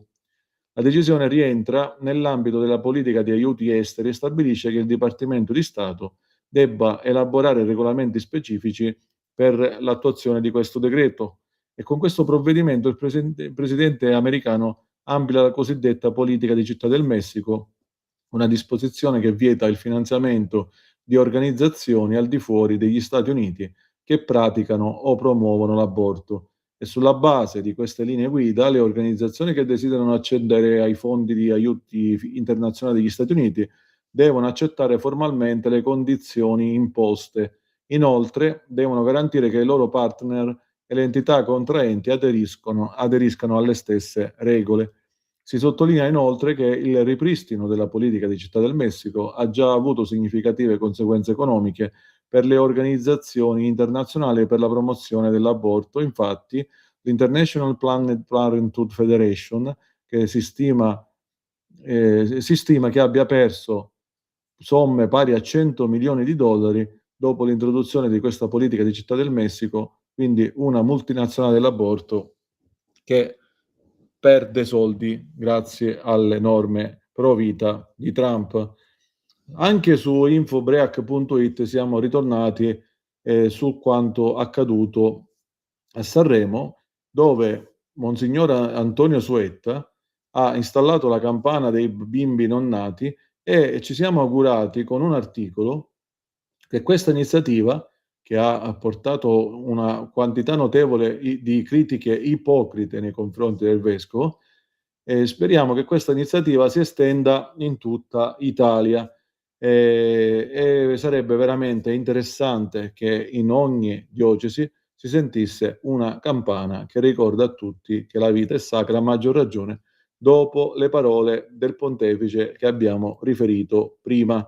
La decisione rientra nell'ambito della politica di aiuti esteri e stabilisce che il Dipartimento di Stato debba elaborare regolamenti specifici per l'attuazione di questo decreto. E con questo provvedimento il presidente americano amplia la cosiddetta politica di Città del Messico, una disposizione che vieta il finanziamento di organizzazioni al di fuori degli Stati Uniti che praticano o promuovono l'aborto. E sulla base di queste linee guida, le organizzazioni che desiderano accedere ai fondi di aiuti internazionali degli Stati Uniti devono accettare formalmente le condizioni imposte. Inoltre, devono garantire che i loro partner e le entità contraenti aderiscano alle stesse regole. Si sottolinea inoltre che il ripristino della politica di Città del Messico ha già avuto significative conseguenze economiche per le organizzazioni internazionali per la promozione dell'aborto. Infatti, l'International Planned Parenthood Federation, che si stima che abbia perso somme pari a 100 milioni di dollari dopo l'introduzione di questa politica di Città del Messico, quindi una multinazionale dell'aborto che perde soldi grazie alle norme pro vita di Trump. Anche su infobreak.it siamo ritornati su quanto accaduto a Sanremo, dove Monsignor Antonio Suetta ha installato la campana dei bimbi non nati e ci siamo augurati con un articolo che questa iniziativa, che ha portato una quantità notevole di critiche ipocrite nei confronti del vescovo, speriamo che questa iniziativa si estenda in tutta Italia. E sarebbe veramente interessante che in ogni diocesi si sentisse una campana che ricorda a tutti che la vita è sacra, a maggior ragione dopo le parole del pontefice che abbiamo riferito prima.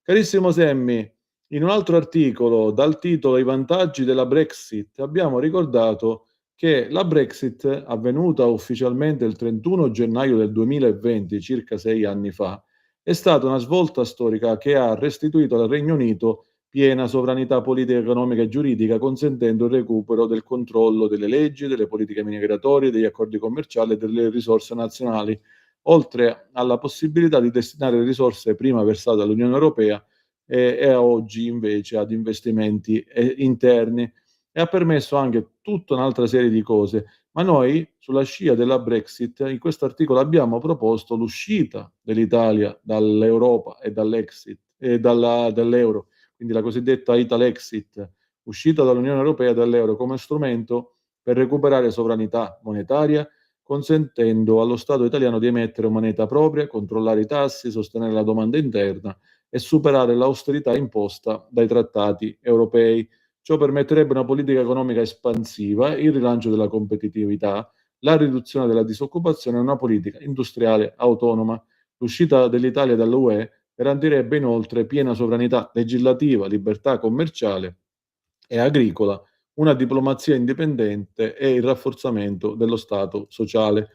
Carissimo Semmi, in un altro articolo dal titolo I vantaggi della Brexit abbiamo ricordato che la Brexit, avvenuta ufficialmente il 31 gennaio del 2020, circa 6 anni fa, è stata una svolta storica che ha restituito al Regno Unito piena sovranità politica, economica e giuridica, consentendo il recupero del controllo delle leggi, delle politiche migratorie, degli accordi commerciali e delle risorse nazionali, oltre alla possibilità di destinare le risorse prima versate all'Unione Europea e a oggi invece ad investimenti interni, e ha permesso anche tutta un'altra serie di cose. Ma noi, sulla scia della Brexit, in questo articolo abbiamo proposto l'uscita dell'Italia dall'Europa e dall'euro, quindi la cosiddetta Italexit, uscita dall'Unione Europea e dall'euro come strumento per recuperare sovranità monetaria, consentendo allo Stato italiano di emettere moneta propria, controllare i tassi, sostenere la domanda interna e superare l'austerità imposta dai trattati europei. Ciò permetterebbe una politica economica espansiva, il rilancio della competitività, la riduzione della disoccupazione e una politica industriale autonoma. L'uscita dell'Italia dall'UE garantirebbe inoltre piena sovranità legislativa, libertà commerciale e agricola, una diplomazia indipendente e il rafforzamento dello Stato sociale.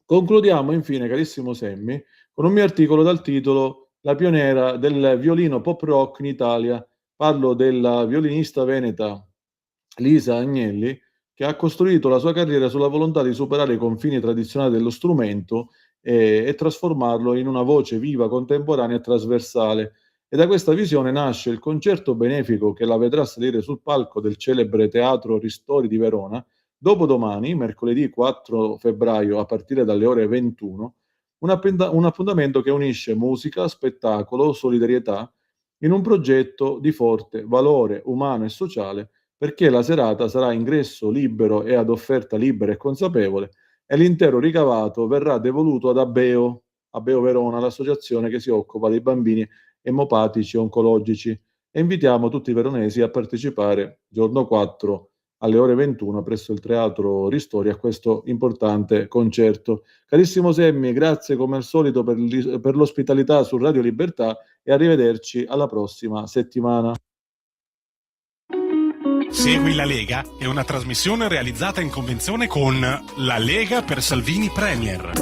Concludiamo infine, carissimo Semmi, con un mio articolo dal titolo La pioniera del violino pop rock in Italia. Parlo della violinista veneta Lisa Agnelli, che ha costruito la sua carriera sulla volontà di superare i confini tradizionali dello strumento e trasformarlo in una voce viva, contemporanea e trasversale. E da questa visione nasce il concerto benefico che la vedrà salire sul palco del celebre Teatro Ristori di Verona dopodomani, mercoledì 4 febbraio, a partire dalle ore 21, un appuntamento che unisce musica, spettacolo, solidarietà in un progetto di forte valore umano e sociale, perché la serata sarà a ingresso libero e ad offerta libera e consapevole, e l'intero ricavato verrà devoluto ad Abeo Verona, l'associazione che si occupa dei bambini emopatici oncologici. E invitiamo tutti i veronesi a partecipare giorno 4 alle ore 21 presso il Teatro Ristori a questo importante concerto. Carissimo Semmi, grazie come al solito per l'ospitalità su Radio Libertà e arrivederci alla prossima settimana. Segui la Lega è una trasmissione realizzata in convenzione con La Lega per Salvini Premier.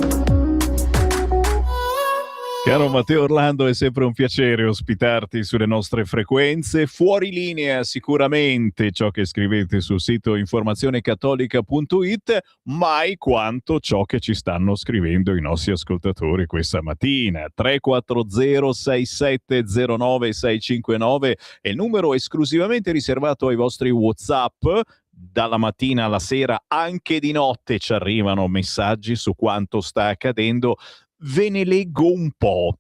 Caro Matteo Orlando, è sempre un piacere ospitarti sulle nostre frequenze. Fuori linea sicuramente ciò che scrivete sul sito informazionecattolica.it, mai quanto ciò che ci stanno scrivendo i nostri ascoltatori questa mattina. 340-6709-659 è il numero esclusivamente riservato ai vostri WhatsApp. Dalla mattina alla sera, anche di notte, ci arrivano messaggi su quanto sta accadendo. Ve ne leggo un po'.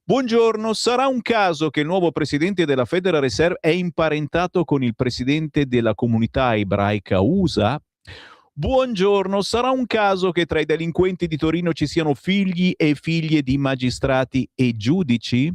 Buongiorno, sarà un caso che il nuovo presidente della Federal Reserve è imparentato con il presidente della comunità ebraica USA? Buongiorno, sarà un caso che tra i delinquenti di Torino ci siano figli e figlie di magistrati e giudici?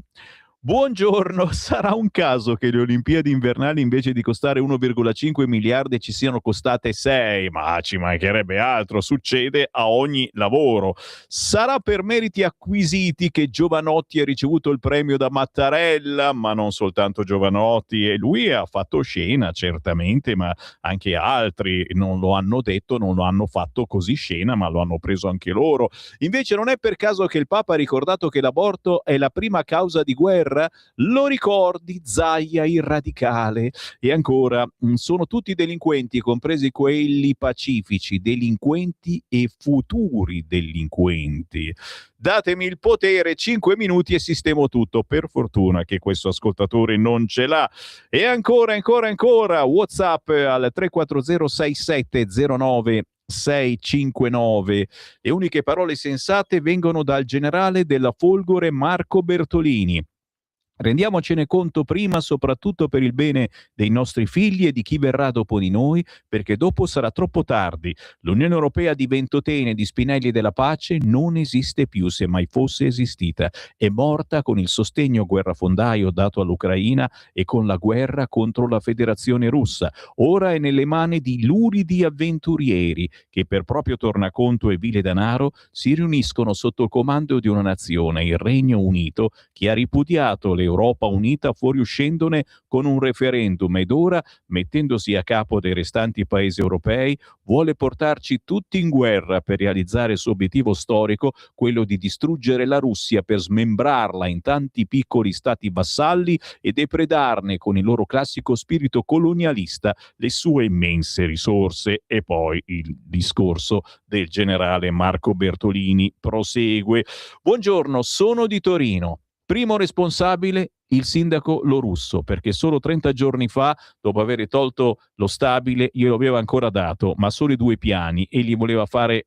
Buongiorno, sarà un caso che le Olimpiadi invernali invece di costare 1,5 miliardi ci siano costate 6? Ma ci mancherebbe altro, succede a ogni lavoro. Sarà per meriti acquisiti che Giovanotti ha ricevuto il premio da Mattarella, ma non soltanto Giovanotti, e lui ha fatto scena certamente, ma anche altri non lo hanno detto, non lo hanno fatto così scena, ma lo hanno preso anche loro. Invece non è per caso che il Papa ha ricordato che l'aborto è la prima causa di guerra? Lo ricordi, Zaia il radicale? E ancora, sono tutti delinquenti, compresi quelli pacifici, delinquenti e futuri delinquenti. Datemi il potere, 5 minuti e sistemo tutto. Per fortuna che questo ascoltatore non ce l'ha. E ancora, WhatsApp al 340-6709-659. Le uniche parole sensate vengono dal generale della Folgore Marco Bertolini. Rendiamocene conto prima, soprattutto per il bene dei nostri figli e di chi verrà dopo di noi, perché dopo sarà troppo tardi. L'Unione Europea di Ventotene e di Spinelli della Pace non esiste più, se mai fosse esistita. È morta con il sostegno guerrafondaio dato all'Ucraina e con la guerra contro la Federazione Russa. Ora è nelle mani di luridi avventurieri che per proprio tornaconto e vile denaro si riuniscono sotto il comando di una nazione, il Regno Unito, che ha ripudiato l'Europa unita fuoriuscendone con un referendum ed ora, mettendosi a capo dei restanti paesi europei, vuole portarci tutti in guerra per realizzare il suo obiettivo storico, quello di distruggere la Russia per smembrarla in tanti piccoli stati vassalli e depredarne con il loro classico spirito colonialista le sue immense risorse. E poi il discorso del generale Marco Bertolini prosegue. Buongiorno, sono di Torino. Primo responsabile il sindaco Lorusso, perché solo 30 giorni fa, dopo aver tolto lo stabile, glielo aveva ancora dato, ma solo i 2 piani, e gli voleva far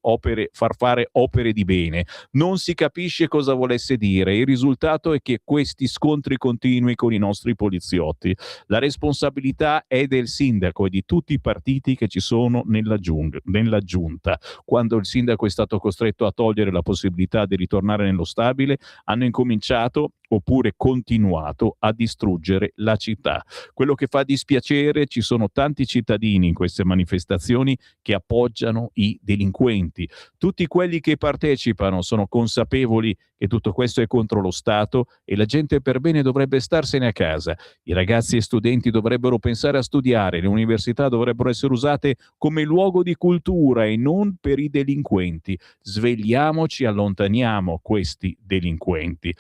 fare opere di bene. Non si capisce cosa volesse dire. Il risultato è che questi scontri continui con i nostri poliziotti. La responsabilità è del sindaco e di tutti i partiti che ci sono nella giunta. Quando il sindaco è stato costretto a togliere la possibilità di ritornare nello stabile, hanno incominciato oppure continuato a distruggere la città. Quello che fa dispiacere, ci sono tanti cittadini in queste manifestazioni che appoggiano i delinquenti. Tutti quelli che partecipano sono consapevoli che tutto questo è contro lo Stato e la gente per bene dovrebbe starsene a casa. I ragazzi e studenti dovrebbero pensare a studiare, le università dovrebbero essere usate come luogo di cultura e non per i delinquenti. Svegliamoci, allontaniamo questi delinquenti.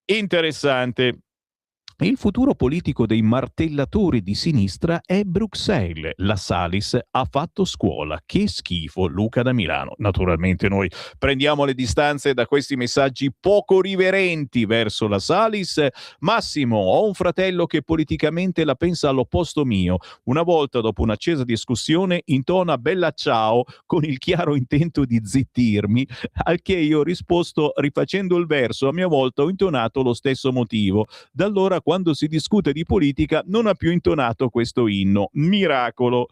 Interessante. Il futuro politico dei martellatori di sinistra è Bruxelles. La Salis ha fatto scuola. Che schifo, Luca da Milano. Naturalmente noi prendiamo le distanze da questi messaggi poco riverenti verso la Salis. Massimo, ho un fratello che politicamente la pensa all'opposto mio. Una volta, dopo un'accesa discussione, intona bella ciao con il chiaro intento di zittirmi, al che io ho risposto rifacendo il verso. A mia volta ho intonato lo stesso motivo. Da allora, quando si discute di politica, non ha più intonato questo inno. Miracolo!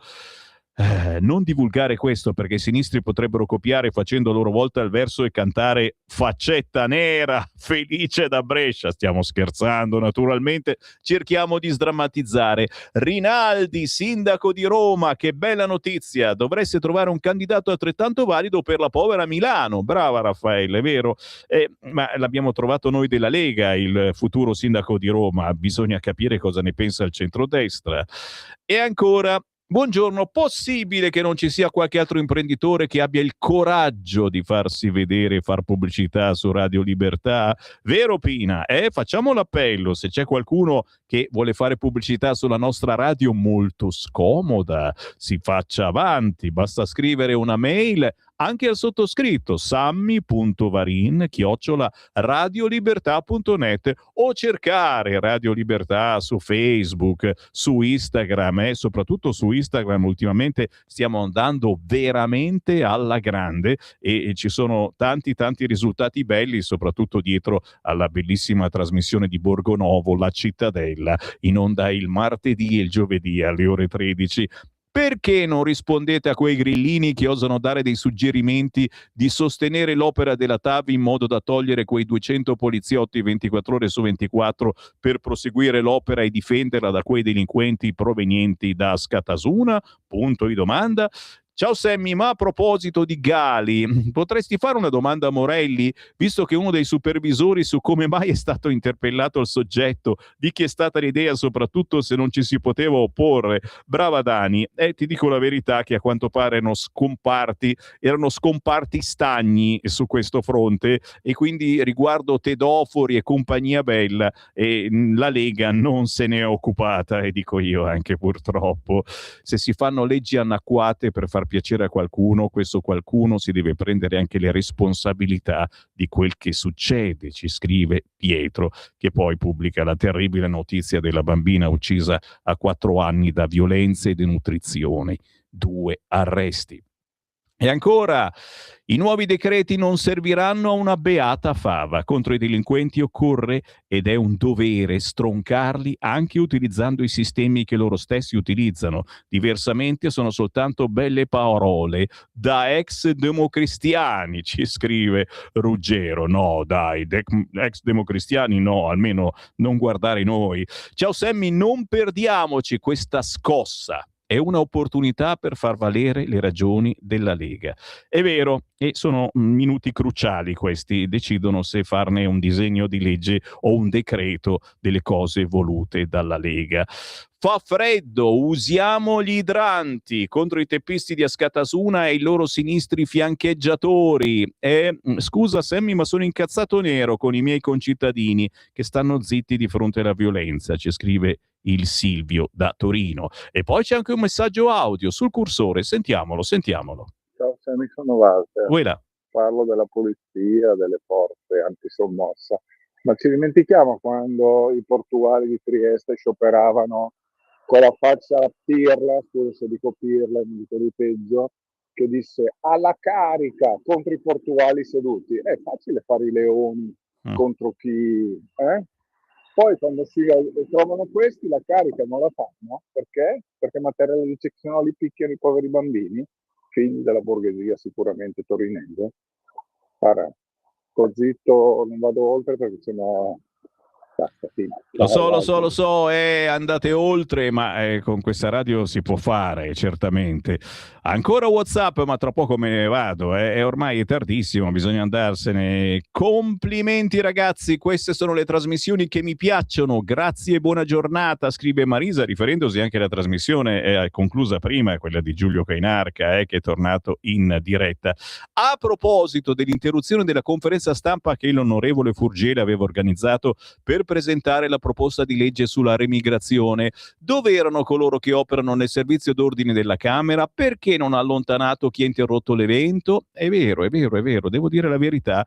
Non divulgare questo, perché i sinistri potrebbero copiare facendo a loro volta il verso e cantare faccetta nera, felice da Brescia. Stiamo scherzando, naturalmente. Cerchiamo di sdrammatizzare. Rinaldi, sindaco di Roma, che bella notizia. Dovreste trovare un candidato altrettanto valido per la povera Milano. Brava Raffaele, è vero. Ma l'abbiamo trovato noi della Lega, il futuro sindaco di Roma. Bisogna capire cosa ne pensa il centrodestra. E ancora, buongiorno, possibile che non ci sia qualche altro imprenditore che abbia il coraggio di farsi vedere e far pubblicità su Radio Libertà? Vero Pina? Facciamo l'appello, se c'è qualcuno che vuole fare pubblicità sulla nostra radio molto scomoda, si faccia avanti, basta scrivere una mail anche al sottoscritto sammy.varin@radiolibertà.net o cercare Radio Libertà su Facebook, su Instagram e soprattutto su Instagram ultimamente stiamo andando veramente alla grande e ci sono tanti risultati belli, soprattutto dietro alla bellissima trasmissione di Borgonovo, La Cittadella, in onda il martedì e il giovedì alle ore 13. Perché non rispondete a quei grillini che osano dare dei suggerimenti di sostenere l'opera della TAV in modo da togliere quei 200 poliziotti 24 ore su 24 per proseguire l'opera e difenderla da quei delinquenti provenienti da Scatasuna? Punto di domanda. Ciao Sammy, ma a proposito di Gali, potresti fare una domanda a Morelli, visto che uno dei supervisori su come mai è stato interpellato il soggetto, di chi è stata l'idea, soprattutto se non ci si poteva opporre. Brava Dani, ti dico la verità che a quanto pare erano scomparti stagni su questo fronte e quindi riguardo Tedofori e compagnia bella la Lega non se ne è occupata e dico io anche purtroppo. Se si fanno leggi annacquate per far piacere a qualcuno, questo qualcuno si deve prendere anche le responsabilità di quel che succede, ci scrive Pietro, che poi pubblica la terribile notizia della bambina uccisa a 4 anni da violenze e denutrizioni. 2 arresti. E ancora, i nuovi decreti non serviranno a una beata fava. Contro i delinquenti occorre, ed è un dovere, stroncarli anche utilizzando i sistemi che loro stessi utilizzano. Diversamente sono soltanto belle parole. Da ex democristiani, ci scrive Ruggero. No, dai, ex democristiani no, almeno non guardare noi. Ciao Sammy, non perdiamoci questa scossa. È un'opportunità per far valere le ragioni della Lega. È vero, e sono minuti cruciali questi, decidono se farne un disegno di legge o un decreto delle cose volute dalla Lega. Fa freddo, usiamo gli idranti contro i teppisti di Askatasuna e i loro sinistri fiancheggiatori. Scusa Sammy, ma sono incazzato nero con i miei concittadini che stanno zitti di fronte alla violenza, ci scrive il Silvio da Torino. E poi c'è anche un messaggio audio sul cursore, sentiamolo. Ciao Sammy, sono Walter. Uela. Parlo della polizia, delle forze antisommossa, ma ci dimentichiamo quando i portuali di Trieste scioperavano con la faccia a Pirla, scusa se dico Pirla, mi dico di peggio, che disse alla carica contro i portuali seduti. È facile fare i leoni contro chi... Poi quando si trovano questi la carica non la fanno, perché? Perché materiale dice che sennò li picchiano i poveri bambini, figli della borghesia sicuramente torinese. Sto zitto, non vado oltre perché sennò... Lo so, andate oltre, ma con questa radio si può fare, certamente. Ancora WhatsApp, ma tra poco me ne vado, ormai è tardissimo, bisogna andarsene. Complimenti ragazzi, queste sono le trasmissioni che mi piacciono, grazie e buona giornata, scrive Marisa, riferendosi anche alla trasmissione conclusa prima, quella di Giulio Cainarca, che è tornato in diretta. A proposito dell'interruzione della conferenza stampa che l'onorevole Furgiela aveva organizzato per presentare la proposta di legge sulla remigrazione, dove erano coloro che operano nel servizio d'ordine della Camera? Perché non ha allontanato chi ha interrotto l'evento? È vero, devo dire la verità,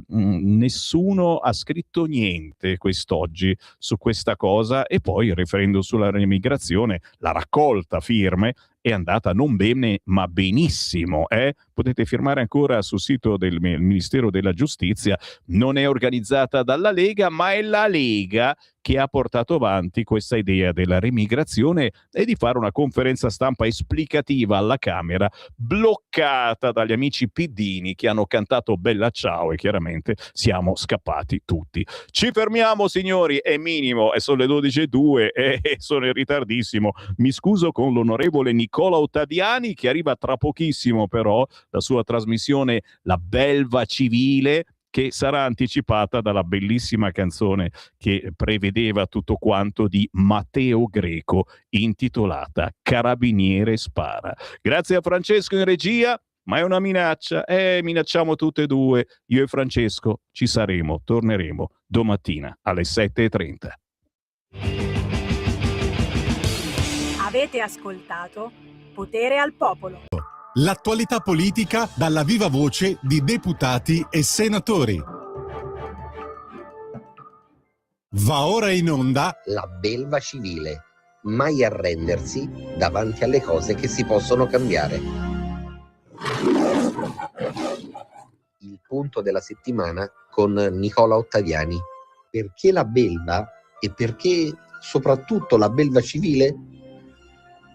nessuno ha scritto niente quest'oggi su questa cosa, e poi il referendum sulla remigrazione, la raccolta firme è andata non bene ma benissimo. Potete firmare ancora sul sito del Ministero della Giustizia. Non è organizzata dalla Lega, ma è la Lega che ha portato avanti questa idea della remigrazione e di fare una conferenza stampa esplicativa alla Camera, bloccata dagli amici piddini che hanno cantato Bella Ciao, e chiaramente siamo scappati tutti. Ci fermiamo signori, è minimo, sono le 12:02 e sono in ritardissimo. Mi scuso con l'onorevole Nicola Ottaviani che arriva tra pochissimo, però la sua trasmissione La Belva Civile, che sarà anticipata dalla bellissima canzone che prevedeva tutto quanto di Matteo Greco, intitolata Carabiniere spara. Grazie a Francesco in regia, ma è una minaccia, minacciamo tutte e due, io e Francesco ci saremo, torneremo domattina alle 7:30. Avete ascoltato Potere al Popolo. L'attualità politica dalla viva voce di deputati e senatori. Va ora in onda La Belva Civile, mai arrendersi davanti alle cose che si possono cambiare. Il punto della settimana con Nicola Ottaviani. Perché la belva e perché soprattutto la belva civile?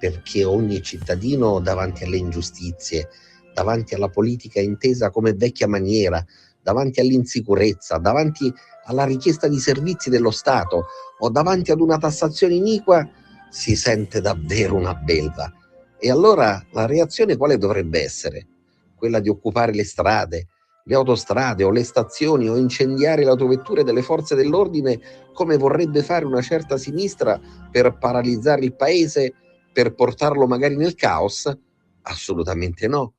Perché ogni cittadino davanti alle ingiustizie, davanti alla politica intesa come vecchia maniera, davanti all'insicurezza, davanti alla richiesta di servizi dello Stato o davanti ad una tassazione iniqua, si sente davvero una belva. E allora la reazione quale dovrebbe essere? Quella di occupare le strade, le autostrade o le stazioni o incendiare le autovetture delle forze dell'ordine come vorrebbe fare una certa sinistra per paralizzare il paese, per portarlo magari nel caos? Assolutamente no.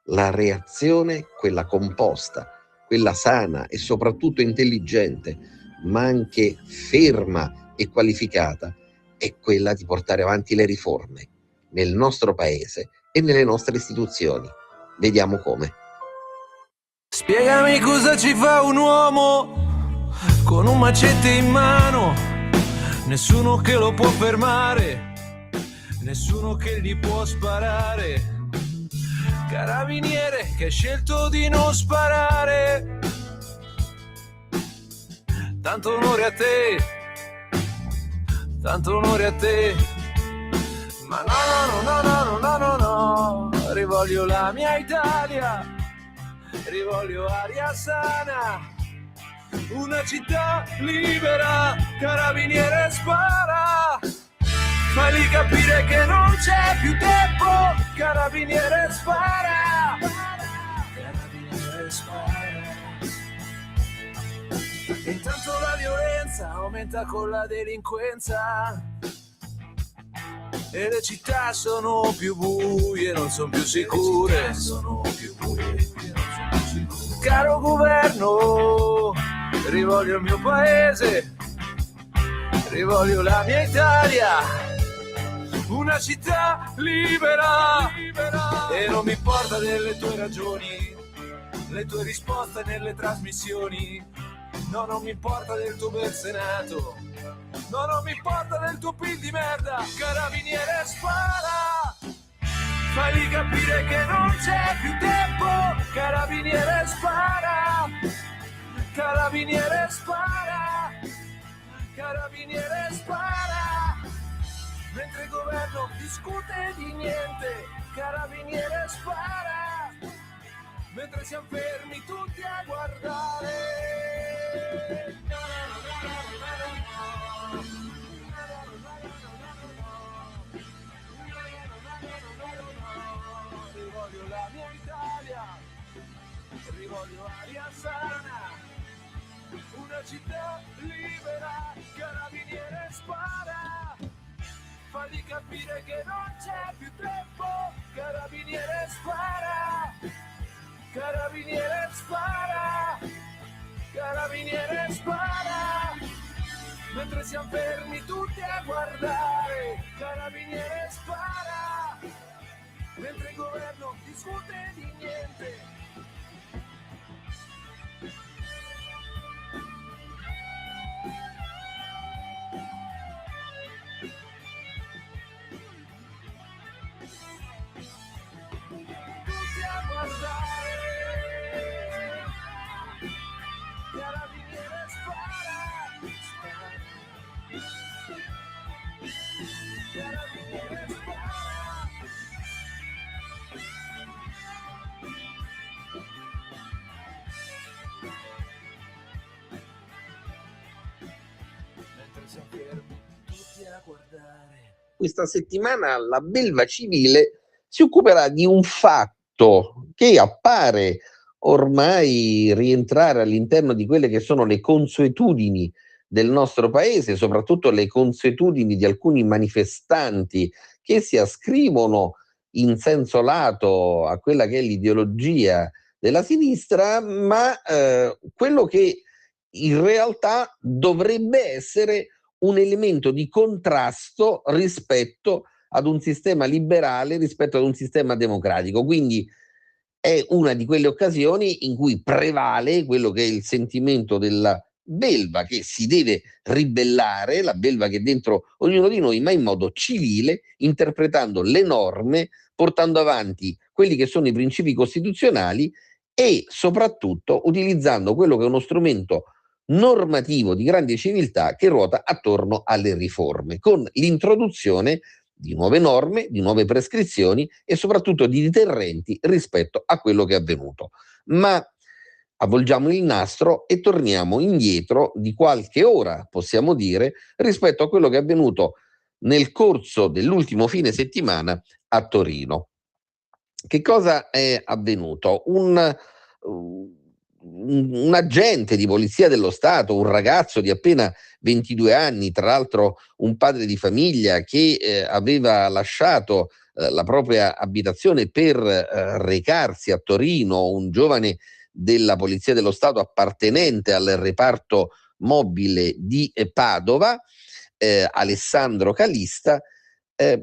La reazione, quella composta, quella sana e soprattutto intelligente, ma anche ferma e qualificata, è quella di portare avanti le riforme nel nostro paese e nelle nostre istituzioni. Vediamo come. Spiegami cosa ci fa un uomo con un macete in mano, nessuno che lo può fermare, nessuno che gli può sparare. carabiniere che ha scelto di non sparare. Tanto onore a te, tanto onore a te. Ma no, rivoglio la mia Italia, rivoglio aria sana, una città libera, carabiniere spara. Fagli capire che non c'è più tempo, carabiniere spara, carabiniere spara. Intanto la violenza aumenta con la delinquenza e le città sono più buie, non sono più sicure. Caro governo, rivoglio il mio paese, rivoglio la mia Italia, una città libera. E non mi importa delle tue ragioni, le tue risposte nelle trasmissioni. No, non mi importa del tuo bel Senato, no, non mi importa del tuo PIL di merda. Carabiniere spara, fagli capire che non c'è più tempo. Carabiniere spara, carabiniere spara, carabiniere spara. Mentre il governo discute di niente, carabiniere spara. Mentre siamo fermi tutti a guardare. Rivoglio la mia Italia, rivoglio aria sana, una città libera, carabiniere spara. Fagli capire che non c'è più tempo, carabiniere spara. Carabiniere spara, carabiniere spara, mentre siamo fermi tutti a guardare. Carabiniere spara, mentre il governo discute di niente. Tutti a guardare. Questa settimana la belva civile si occuperà di un fatto che appare ormai rientrare all'interno di quelle che sono le consuetudini del nostro paese, soprattutto le consuetudini di alcuni manifestanti che si ascrivono in senso lato a quella che è l'ideologia della sinistra, ma quello che in realtà dovrebbe essere un elemento di contrasto rispetto ad un sistema liberale, rispetto ad un sistema democratico. Quindi è una di quelle occasioni in cui prevale quello che è il sentimento della belva che si deve ribellare, la belva che è dentro ognuno di noi, ma in modo civile, interpretando le norme, portando avanti quelli che sono i principi costituzionali e soprattutto utilizzando quello che è uno strumento normativo di grande civiltà che ruota attorno alle riforme, con l'introduzione di nuove norme, di nuove prescrizioni e soprattutto di deterrenti rispetto a quello che è avvenuto. Ma avvolgiamo il nastro e torniamo indietro di qualche ora, possiamo dire, rispetto a quello che è avvenuto nel corso dell'ultimo fine settimana a Torino. Che cosa è avvenuto? Un agente di polizia dello Stato, un ragazzo di appena 22 anni, tra l'altro un padre di famiglia che aveva lasciato la propria abitazione per recarsi a Torino, un giovane della Polizia dello Stato appartenente al reparto mobile di Padova, Alessandro Calista,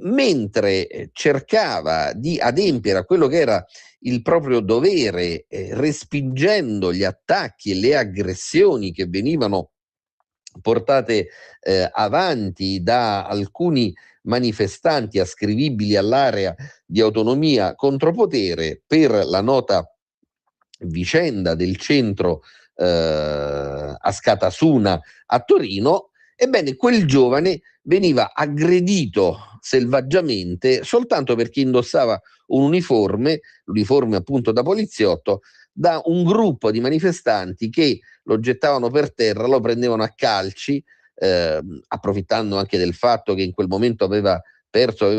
mentre cercava di adempiere a quello che era il proprio dovere, respingendo gli attacchi e le aggressioni che venivano portate avanti da alcuni manifestanti ascrivibili all'area di autonomia contropotere per la nota vicenda del centro Askatasuna a Torino. Ebbene, quel giovane veniva aggredito selvaggiamente soltanto perché indossava un uniforme, l'uniforme appunto da poliziotto, da un gruppo di manifestanti che lo gettavano per terra, lo prendevano a calci, approfittando anche del fatto che in quel momento aveva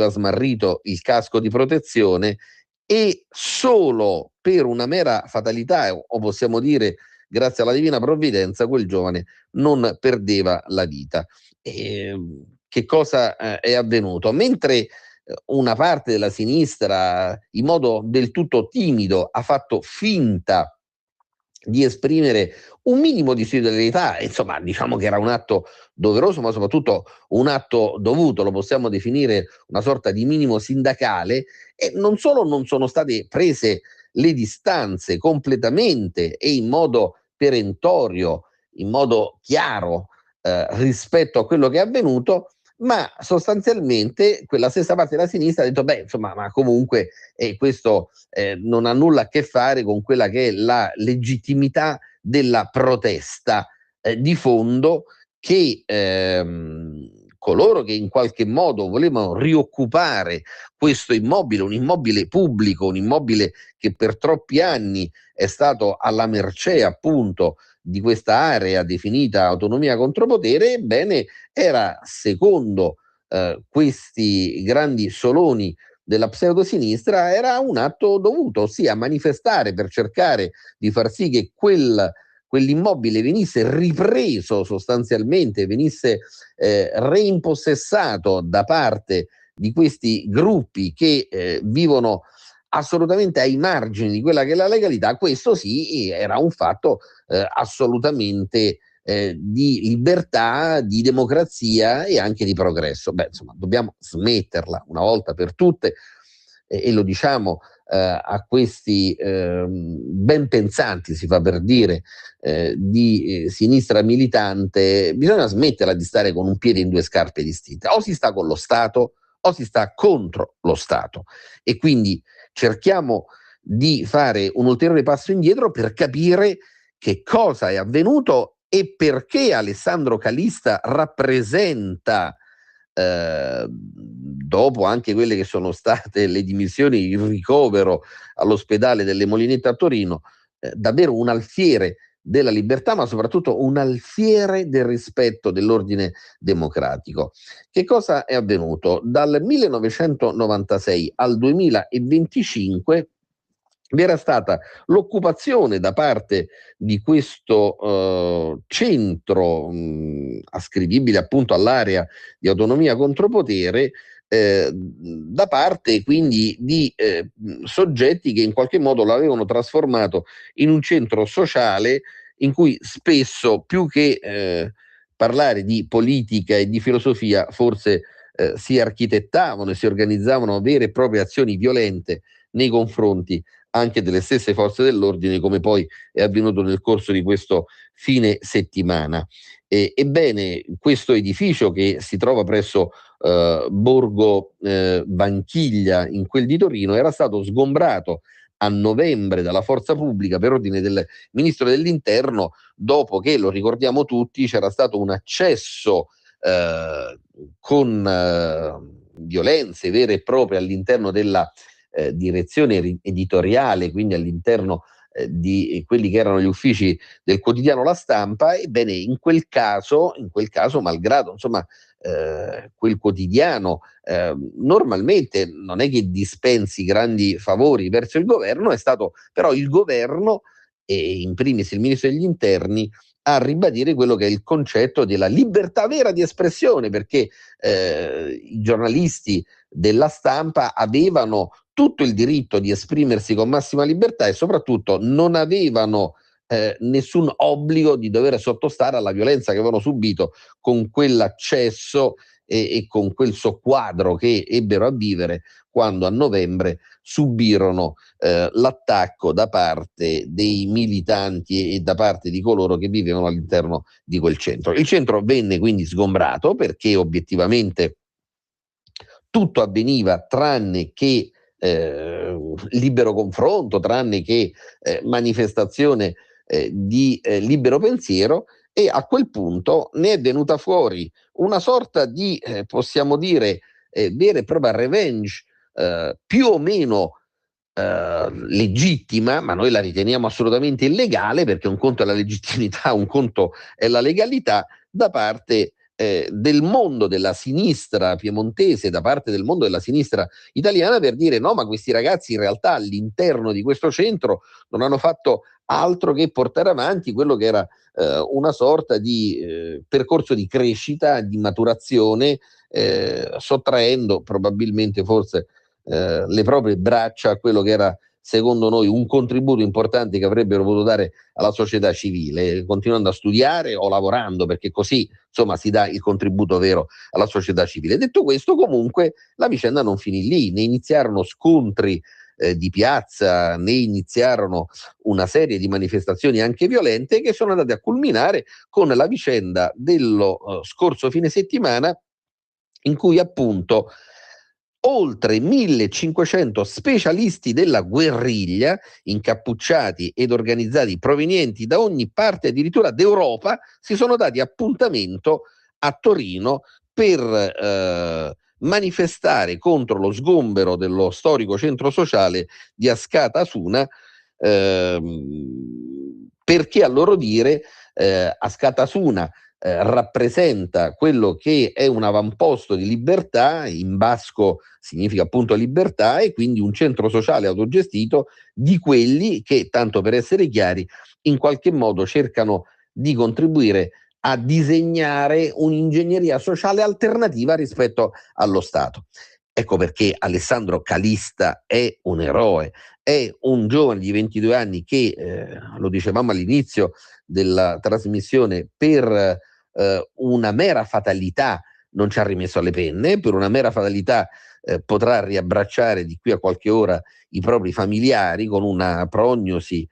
smarrito il casco di protezione, e solo per una mera fatalità, o possiamo dire grazie alla divina provvidenza, quel giovane non perdeva la vita. Che cosa è avvenuto? Mentre una parte della sinistra, in modo del tutto timido, ha fatto finta di esprimere un minimo di solidarietà, insomma, diciamo che era un atto doveroso, ma soprattutto un atto dovuto, lo possiamo definire una sorta di minimo sindacale, e non solo non sono state prese le distanze completamente e in modo perentorio, in modo chiaro rispetto a quello che è avvenuto, ma sostanzialmente quella stessa parte della sinistra ha detto, beh, insomma, ma comunque questo non ha nulla a che fare con quella che è la legittimità della protesta di fondo che coloro che in qualche modo volevano rioccupare questo immobile, un immobile pubblico, un immobile che per troppi anni è stato alla mercé appunto di questa area definita autonomia contropotere, ebbene era, secondo questi grandi soloni della pseudosinistra, era un atto dovuto, ossia manifestare per cercare di far sì che quell'immobile venisse ripreso sostanzialmente, venisse reimpossessato da parte di questi gruppi che vivono assolutamente ai margini di quella che è la legalità. Questo sì era un fatto assolutamente di libertà, di democrazia e anche di progresso. Beh, insomma, dobbiamo smetterla una volta per tutte e lo diciamo a questi ben pensanti, si fa per dire, di sinistra militante. Bisogna smetterla di stare con un piede in due scarpe distinte: o si sta con lo Stato o si sta contro lo Stato, e quindi cerchiamo di fare un ulteriore passo indietro per capire che cosa è avvenuto e perché Alessandro Calista rappresenta, dopo anche quelle che sono state le dimissioni, il ricovero all'ospedale delle Molinette a Torino, davvero un alfiere della libertà, ma soprattutto un alfiere del rispetto dell'ordine democratico. Che cosa è avvenuto? Dal 1996 al 2025 vi era stata l'occupazione da parte di questo centro ascrivibile appunto all'area di autonomia contropotere, da parte quindi di soggetti che in qualche modo l'avevano trasformato in un centro sociale in cui spesso, più che parlare di politica e di filosofia, forse si architettavano e si organizzavano vere e proprie azioni violente nei confronti anche delle stesse forze dell'ordine, come poi è avvenuto nel corso di questo fine settimana. Ebbene, questo edificio, che si trova presso Borgo Vanchiglia, in quel di Torino, era stato sgombrato a novembre dalla forza pubblica per ordine del ministro dell'Interno, dopo che, lo ricordiamo tutti, c'era stato un accesso con violenze vere e proprie all'interno della direzione editoriale, quindi all'interno di quelli che erano gli uffici del quotidiano La Stampa. Ebbene, in quel caso, malgrado insomma quel quotidiano normalmente non è che dispensi grandi favori verso il governo, è stato però il governo, e in primis il ministro degli interni, a ribadire quello che è il concetto della libertà vera di espressione, perché i giornalisti della Stampa avevano tutto il diritto di esprimersi con massima libertà e soprattutto non avevano nessun obbligo di dover sottostare alla violenza che avevano subito con quell'accesso e con quel soqquadro che ebbero a vivere quando a novembre subirono l'attacco da parte dei militanti e da parte di coloro che vivevano all'interno di quel centro. Il centro venne quindi sgombrato perché obiettivamente tutto avveniva tranne che libero confronto, tranne che manifestazione di libero pensiero, e a quel punto ne è venuta fuori una sorta di, possiamo dire, vera e propria revenge, più o meno legittima, ma noi la riteniamo assolutamente illegale, perché un conto è la legittimità, un conto è la legalità, da parte del mondo della sinistra piemontese, da parte del mondo della sinistra italiana, per dire no, ma questi ragazzi in realtà all'interno di questo centro non hanno fatto altro che portare avanti quello che era una sorta di percorso di crescita, di maturazione, sottraendo probabilmente forse le proprie braccia a quello che era, secondo noi, un contributo importante che avrebbero potuto dare alla società civile, continuando a studiare o lavorando, perché così insomma si dà il contributo vero alla società civile. Detto questo, comunque la vicenda non finì lì, ne iniziarono scontri di piazza, ne iniziarono una serie di manifestazioni anche violente, che sono andate a culminare con la vicenda dello scorso fine settimana, in cui appunto oltre 1500 specialisti della guerriglia, incappucciati ed organizzati, provenienti da ogni parte addirittura d'Europa, si sono dati appuntamento a Torino per manifestare contro lo sgombero dello storico centro sociale di Ascata Asuna, perché a loro dire Ascata Asuna rappresenta quello che è un avamposto di libertà, in basco significa appunto libertà, e quindi un centro sociale autogestito di quelli che, tanto per essere chiari, in qualche modo cercano di contribuire a disegnare un'ingegneria sociale alternativa rispetto allo Stato. Ecco perché Alessandro Calista è un eroe, è un giovane di 22 anni che, lo dicevamo all'inizio della trasmissione, per una mera fatalità non ci ha rimesso alle penne, per una mera fatalità potrà riabbracciare di qui a qualche ora i propri familiari con una prognosi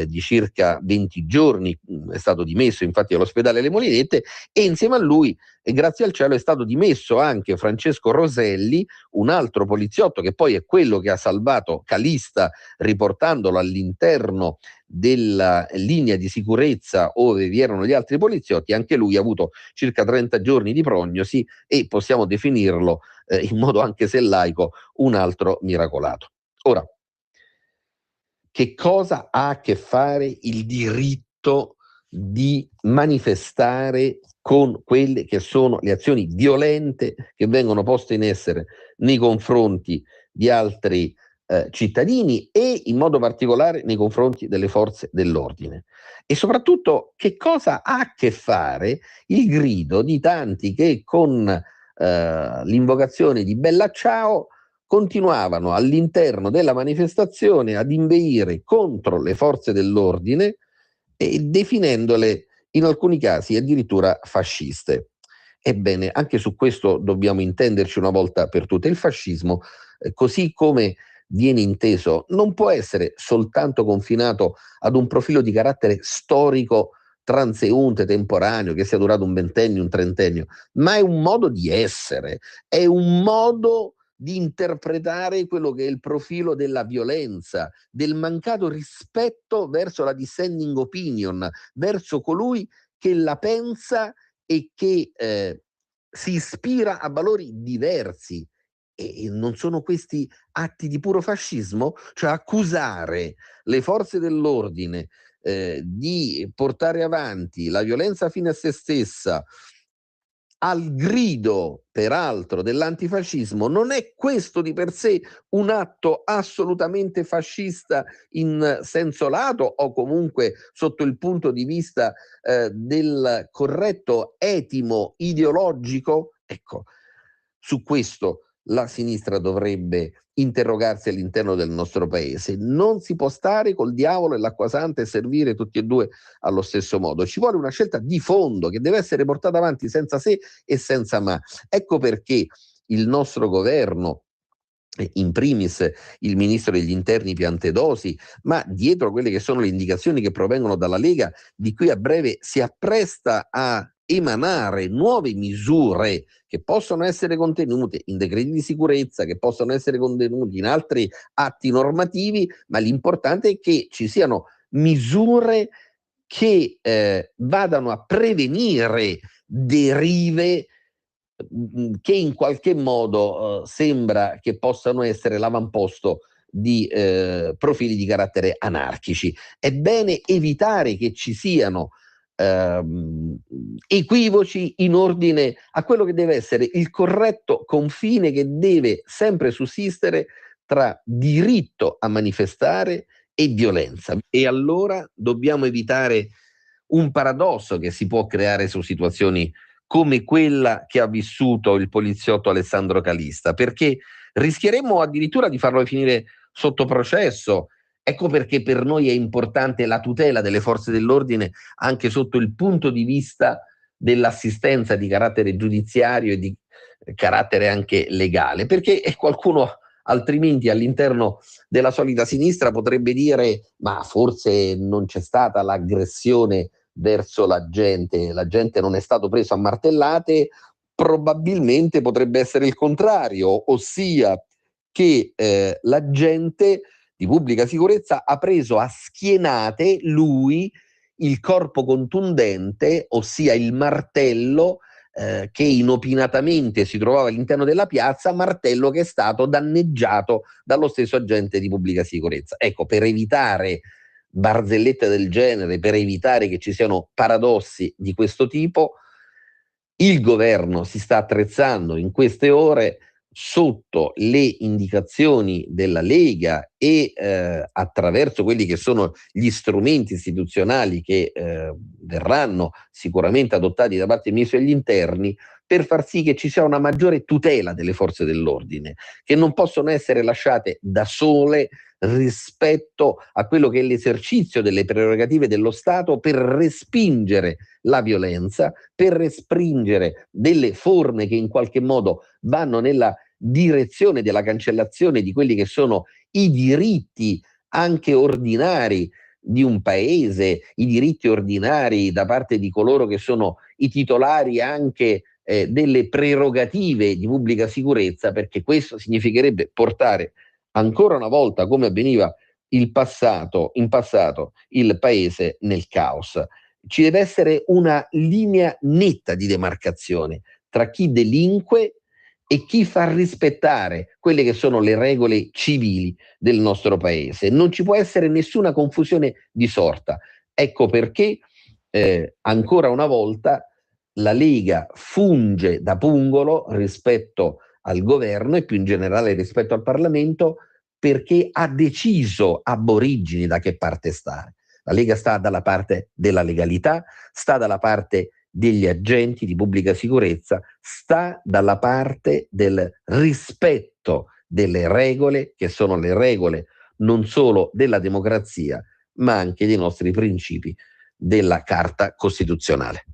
di circa 20 giorni, è stato dimesso infatti all'ospedale Le Molinette, e insieme a lui, grazie al cielo, è stato dimesso anche Francesco Roselli, un altro poliziotto che poi è quello che ha salvato Calista riportandolo all'interno della linea di sicurezza ove vi erano gli altri poliziotti. Anche lui ha avuto circa 30 giorni di prognosi e possiamo definirlo in modo anche se laico un altro miracolato. Ora, che cosa ha a che fare il diritto di manifestare con quelle che sono le azioni violente che vengono poste in essere nei confronti di altri cittadini e in modo particolare nei confronti delle forze dell'ordine? E soprattutto, che cosa ha a che fare il grido di tanti che con l'invocazione di Bella Ciao continuavano all'interno della manifestazione ad inveire contro le forze dell'ordine e definendole in alcuni casi addirittura fasciste? Ebbene, anche su questo dobbiamo intenderci una volta per tutte. Il fascismo, così come viene inteso, non può essere soltanto confinato ad un profilo di carattere storico transeunte, temporaneo, che sia durato un ventennio, un trentennio, ma è un modo di essere, è un modo di interpretare quello che è il profilo della violenza, del mancato rispetto verso la dissenting opinion, verso colui che la pensa e che si ispira a valori diversi. E non sono questi atti di puro fascismo? Cioè accusare le forze dell'ordine di portare avanti la violenza fine a se stessa, al grido peraltro dell'antifascismo, non è questo di per sé un atto assolutamente fascista in senso lato, o comunque sotto il punto di vista del corretto etimo ideologico? Ecco, su questo la sinistra dovrebbe interrogarsi all'interno del nostro paese. Non si può stare col diavolo e l'acqua santa e servire tutti e due allo stesso modo. Ci vuole una scelta di fondo che deve essere portata avanti senza se e senza ma. Ecco perché il nostro governo, in primis il ministro degli interni Piantedosi, ma dietro quelle che sono le indicazioni che provengono dalla Lega, di qui a breve si appresta a emanare nuove misure che possono essere contenute in decreti di sicurezza, che possono essere contenuti in altri atti normativi, ma l'importante è che ci siano misure che vadano a prevenire derive che in qualche modo sembra che possano essere l'avamposto di profili di carattere anarchici. È bene evitare che ci siano equivoci in ordine a quello che deve essere il corretto confine che deve sempre sussistere tra diritto a manifestare e violenza. E allora dobbiamo evitare un paradosso che si può creare su situazioni come quella che ha vissuto il poliziotto Alessandro Calista, perché rischieremmo addirittura di farlo finire sotto processo. Ecco perché per noi è importante la tutela delle forze dell'ordine anche sotto il punto di vista dell'assistenza di carattere giudiziario e di carattere anche legale, perché qualcuno altrimenti all'interno della solita sinistra potrebbe dire ma forse non c'è stata l'aggressione verso la gente non è stato preso a martellate. Probabilmente potrebbe essere il contrario, ossia che la gente di pubblica sicurezza ha preso a schienate lui il corpo contundente, ossia il martello che inopinatamente si trovava all'interno della piazza, martello che è stato danneggiato dallo stesso agente di pubblica sicurezza. Ecco, per evitare barzellette del genere, per evitare che ci siano paradossi di questo tipo, il governo si sta attrezzando in queste ore sotto le indicazioni della Lega e attraverso quelli che sono gli strumenti istituzionali che verranno sicuramente adottati da parte del Ministro degli Interni, per far sì che ci sia una maggiore tutela delle forze dell'ordine, che non possono essere lasciate da sole rispetto a quello che è l'esercizio delle prerogative dello Stato per respingere la violenza, per respingere delle forme che in qualche modo vanno nella direzione della cancellazione di quelli che sono i diritti anche ordinari di un paese, i diritti ordinari da parte di coloro che sono i titolari anche delle prerogative di pubblica sicurezza, perché questo significherebbe portare ancora una volta, come avveniva in passato, il paese nel caos. Ci deve essere una linea netta di demarcazione tra chi delinque e chi fa rispettare quelle che sono le regole civili del nostro paese. Non ci può essere nessuna confusione di sorta. Ecco perché ancora una volta la Lega funge da pungolo rispetto al governo e più in generale rispetto al Parlamento, perché ha deciso ab origine da che parte stare. La Lega sta dalla parte della legalità, sta dalla parte degli agenti di pubblica sicurezza, sta dalla parte del rispetto delle regole, che sono le regole non solo della democrazia, ma anche dei nostri principi della Carta Costituzionale.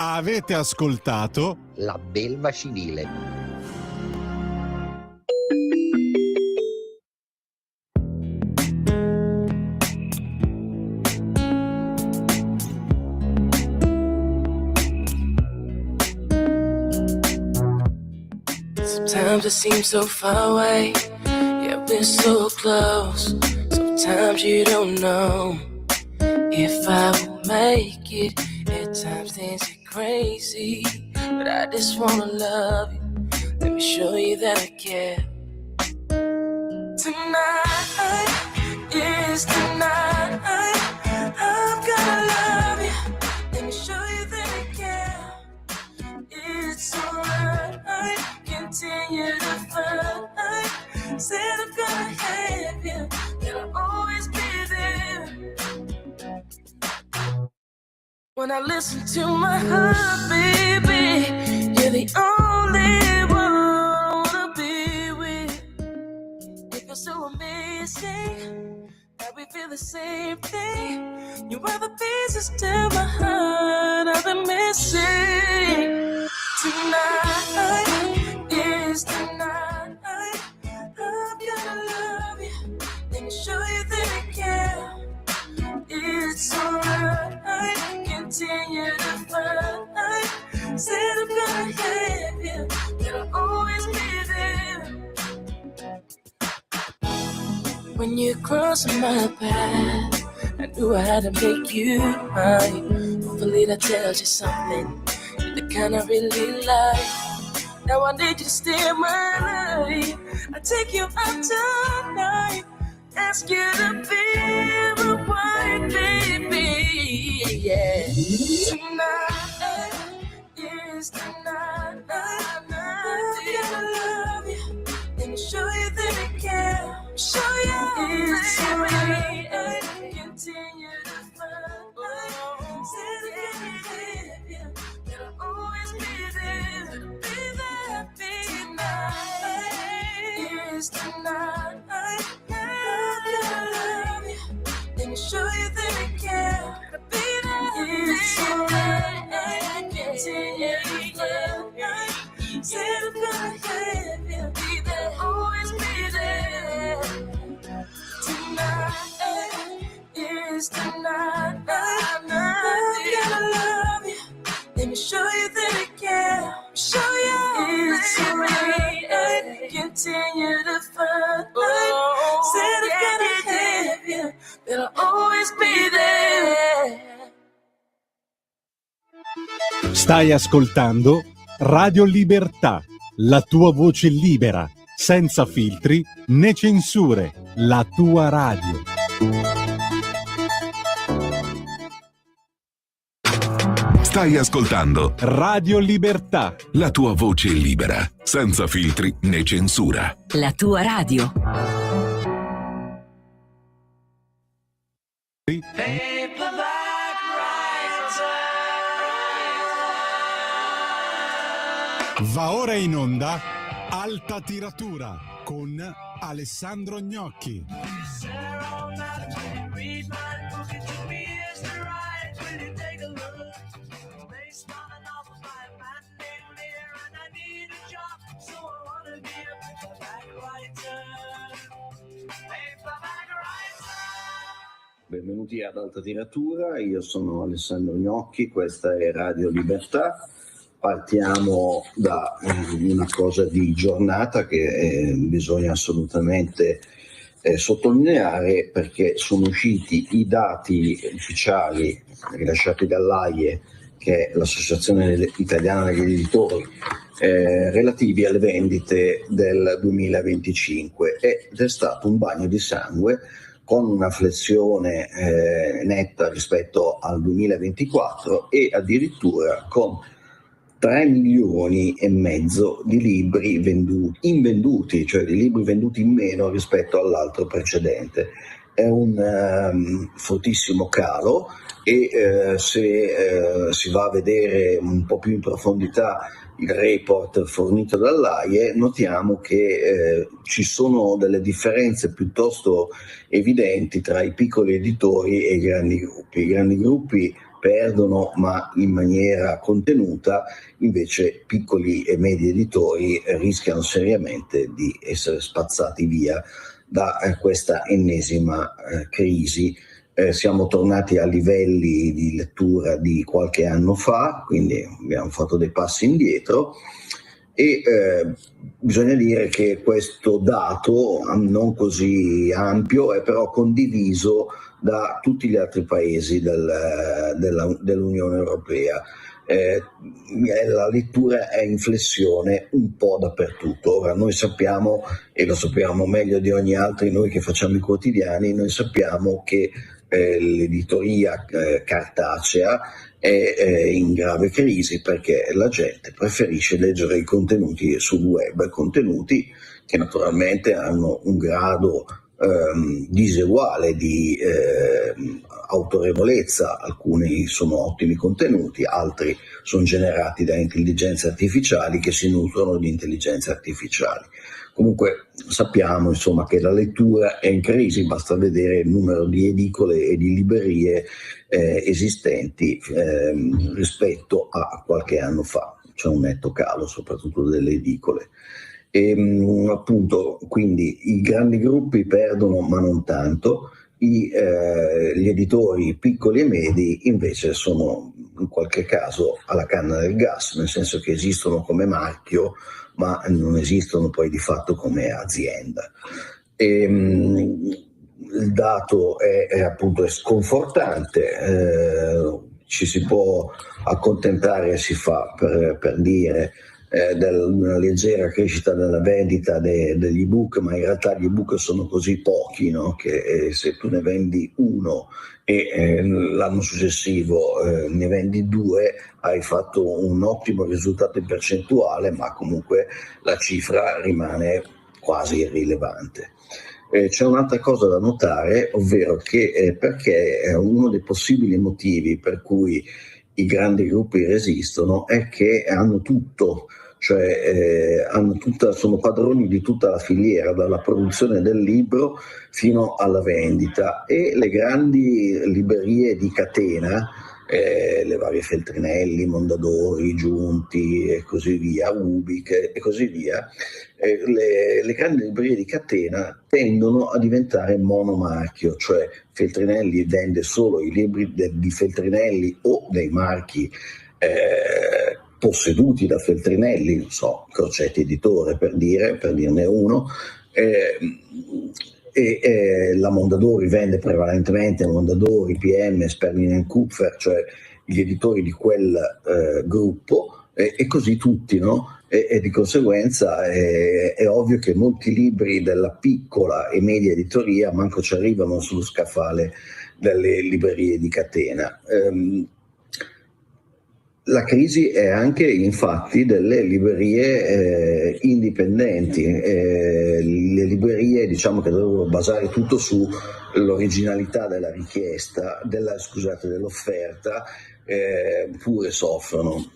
Avete ascoltato La Belva Civile. Sometimes it seems so far away, yet we're so close. Sometimes you don't know if I will make it. At times things get crazy, but I just wanna love you. Let me show you that I care. Tonight is the night. I'm gonna love you. Let me show you that I care. It's alright. Continue to fight. Said I'm gonna have you, and I'll always be there. When I listen to my heart, baby, you're the only one I wanna be with. It feels so amazing that we feel the same thing. You are the pieces to my heart I've been missing. Tonight is the night. I'm gonna love you. Let me show you that I care. when you cross my path. I knew I had to make you mine. Hopefully that tells you something the kind I really like. Now I need you to steer my life. I take you out tonight. Ask you to be my wife, baby. Yeah. Tonight is the night. I'm gonna love you. Let me show you that I care. Show you it's alright. Continue to find life. Say that I live you. That I'll always be there. Be there, be tonight is the night. I'm gonna love you. Let me show you that I care. Be there, it's alright. Continue to find life. Say that I'm gonna have you. Be there, always be there. Tonight is the night. I'm gonna love you. Let me show you that I care. Show you it's alright. Continue to find life. Say that I'm gonna have you. That I'll always be there. Stai ascoltando Radio Libertà, la tua voce libera, senza filtri né censure, la tua radio. Stai ascoltando Radio Libertà, la tua voce libera, senza filtri né censura. La tua radio. Va ora in onda Alta Tiratura con Alessandro Gnocchi. Benvenuti ad Alta Tiratura, io sono Alessandro Gnocchi, questa è Radio Libertà. Partiamo da una cosa di giornata che bisogna assolutamente sottolineare, perché sono usciti i dati ufficiali rilasciati dall'AIE, che è l'Associazione Italiana degli Editori, relativi alle vendite del 2025, ed è stato un bagno di sangue con una flessione netta rispetto al 2024 e addirittura con 3 milioni e mezzo di libri invenduti, cioè di libri venduti in meno rispetto all'altro precedente. È un fortissimo calo e se si va a vedere un po' più in profondità il report fornito dall'AIE, notiamo che ci sono delle differenze piuttosto evidenti tra i piccoli editori e i grandi gruppi. I grandi gruppi perdono, ma in maniera contenuta, invece piccoli e medi editori rischiano seriamente di essere spazzati via da questa ennesima crisi. Siamo tornati a livelli di lettura di qualche anno fa, quindi abbiamo fatto dei passi indietro e bisogna dire che questo dato non così ampio è però condiviso da tutti gli altri paesi dell'Unione Europea. La lettura è in flessione un po' dappertutto. Ora noi sappiamo, e lo sappiamo meglio di ogni altro noi che facciamo i quotidiani, noi sappiamo che l'editoria cartacea è in grave crisi, perché la gente preferisce leggere i contenuti sul web, contenuti che naturalmente hanno un grado diseguale di autorevolezza. Alcuni sono ottimi contenuti, altri sono generati da intelligenze artificiali che si nutrono di intelligenze artificiali. Comunque sappiamo insomma che la lettura è in crisi, basta vedere il numero di edicole e di librerie esistenti rispetto a qualche anno fa. C'è un netto calo soprattutto delle edicole. Appunto, quindi i grandi gruppi perdono, ma non tanto. Gli editori piccoli e medi invece sono in qualche caso alla canna del gas, nel senso che esistono come marchio ma non esistono poi di fatto come azienda. il dato appunto è sconfortante, ci si può accontentare, si fa per dire una leggera crescita della vendita degli ebook, ma in realtà gli ebook sono così pochi, no? Che se tu ne vendi uno e l'anno successivo ne vendi 2, hai fatto un ottimo risultato in percentuale, ma comunque la cifra rimane quasi irrilevante. C'è un'altra cosa da notare, ovvero che perché uno dei possibili motivi per cui i grandi gruppi resistono è che hanno tutto, cioè sono padroni di tutta la filiera, dalla produzione del libro fino alla vendita, e le grandi librerie di catena, le varie Feltrinelli, Mondadori, Giunti e così via, Ubik e così via, le grandi librerie di catena tendono a diventare monomarchio, cioè Feltrinelli vende solo i libri di Feltrinelli o dei marchi posseduti da Feltrinelli, non so, Crocetti Editore per dirne uno, e la Mondadori vende prevalentemente Mondadori, PM, Sperling & Kupfer, cioè gli editori di quel gruppo, e così tutti, no? E di conseguenza è ovvio che molti libri della piccola e media editoria manco ci arrivano sullo scaffale delle librerie di catena. La crisi è anche infatti delle librerie indipendenti, le librerie diciamo che dovrebbero basare tutto sull'originalità della richiesta, dell'offerta, pure soffrono,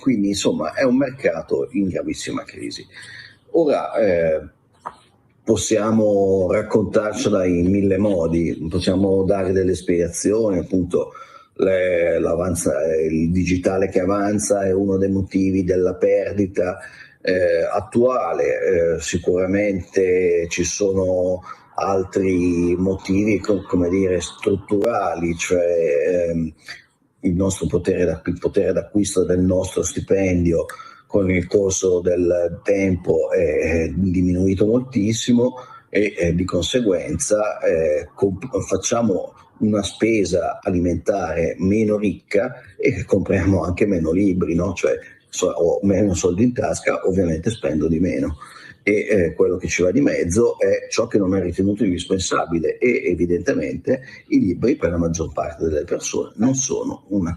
quindi insomma è un mercato in gravissima crisi. Ora possiamo raccontarcela in mille modi, possiamo dare delle spiegazioni, appunto il digitale che avanza è uno dei motivi della perdita attuale, sicuramente ci sono altri motivi come dire strutturali, cioè il nostro potere d'acquisto del nostro stipendio con il corso del tempo è diminuito moltissimo e di conseguenza facciamo una spesa alimentare meno ricca e compriamo anche meno libri, no? Cioè ho meno soldi in tasca, ovviamente spendo di meno, e quello che ci va di mezzo è ciò che non è ritenuto indispensabile, e evidentemente i libri per la maggior parte delle persone non sono un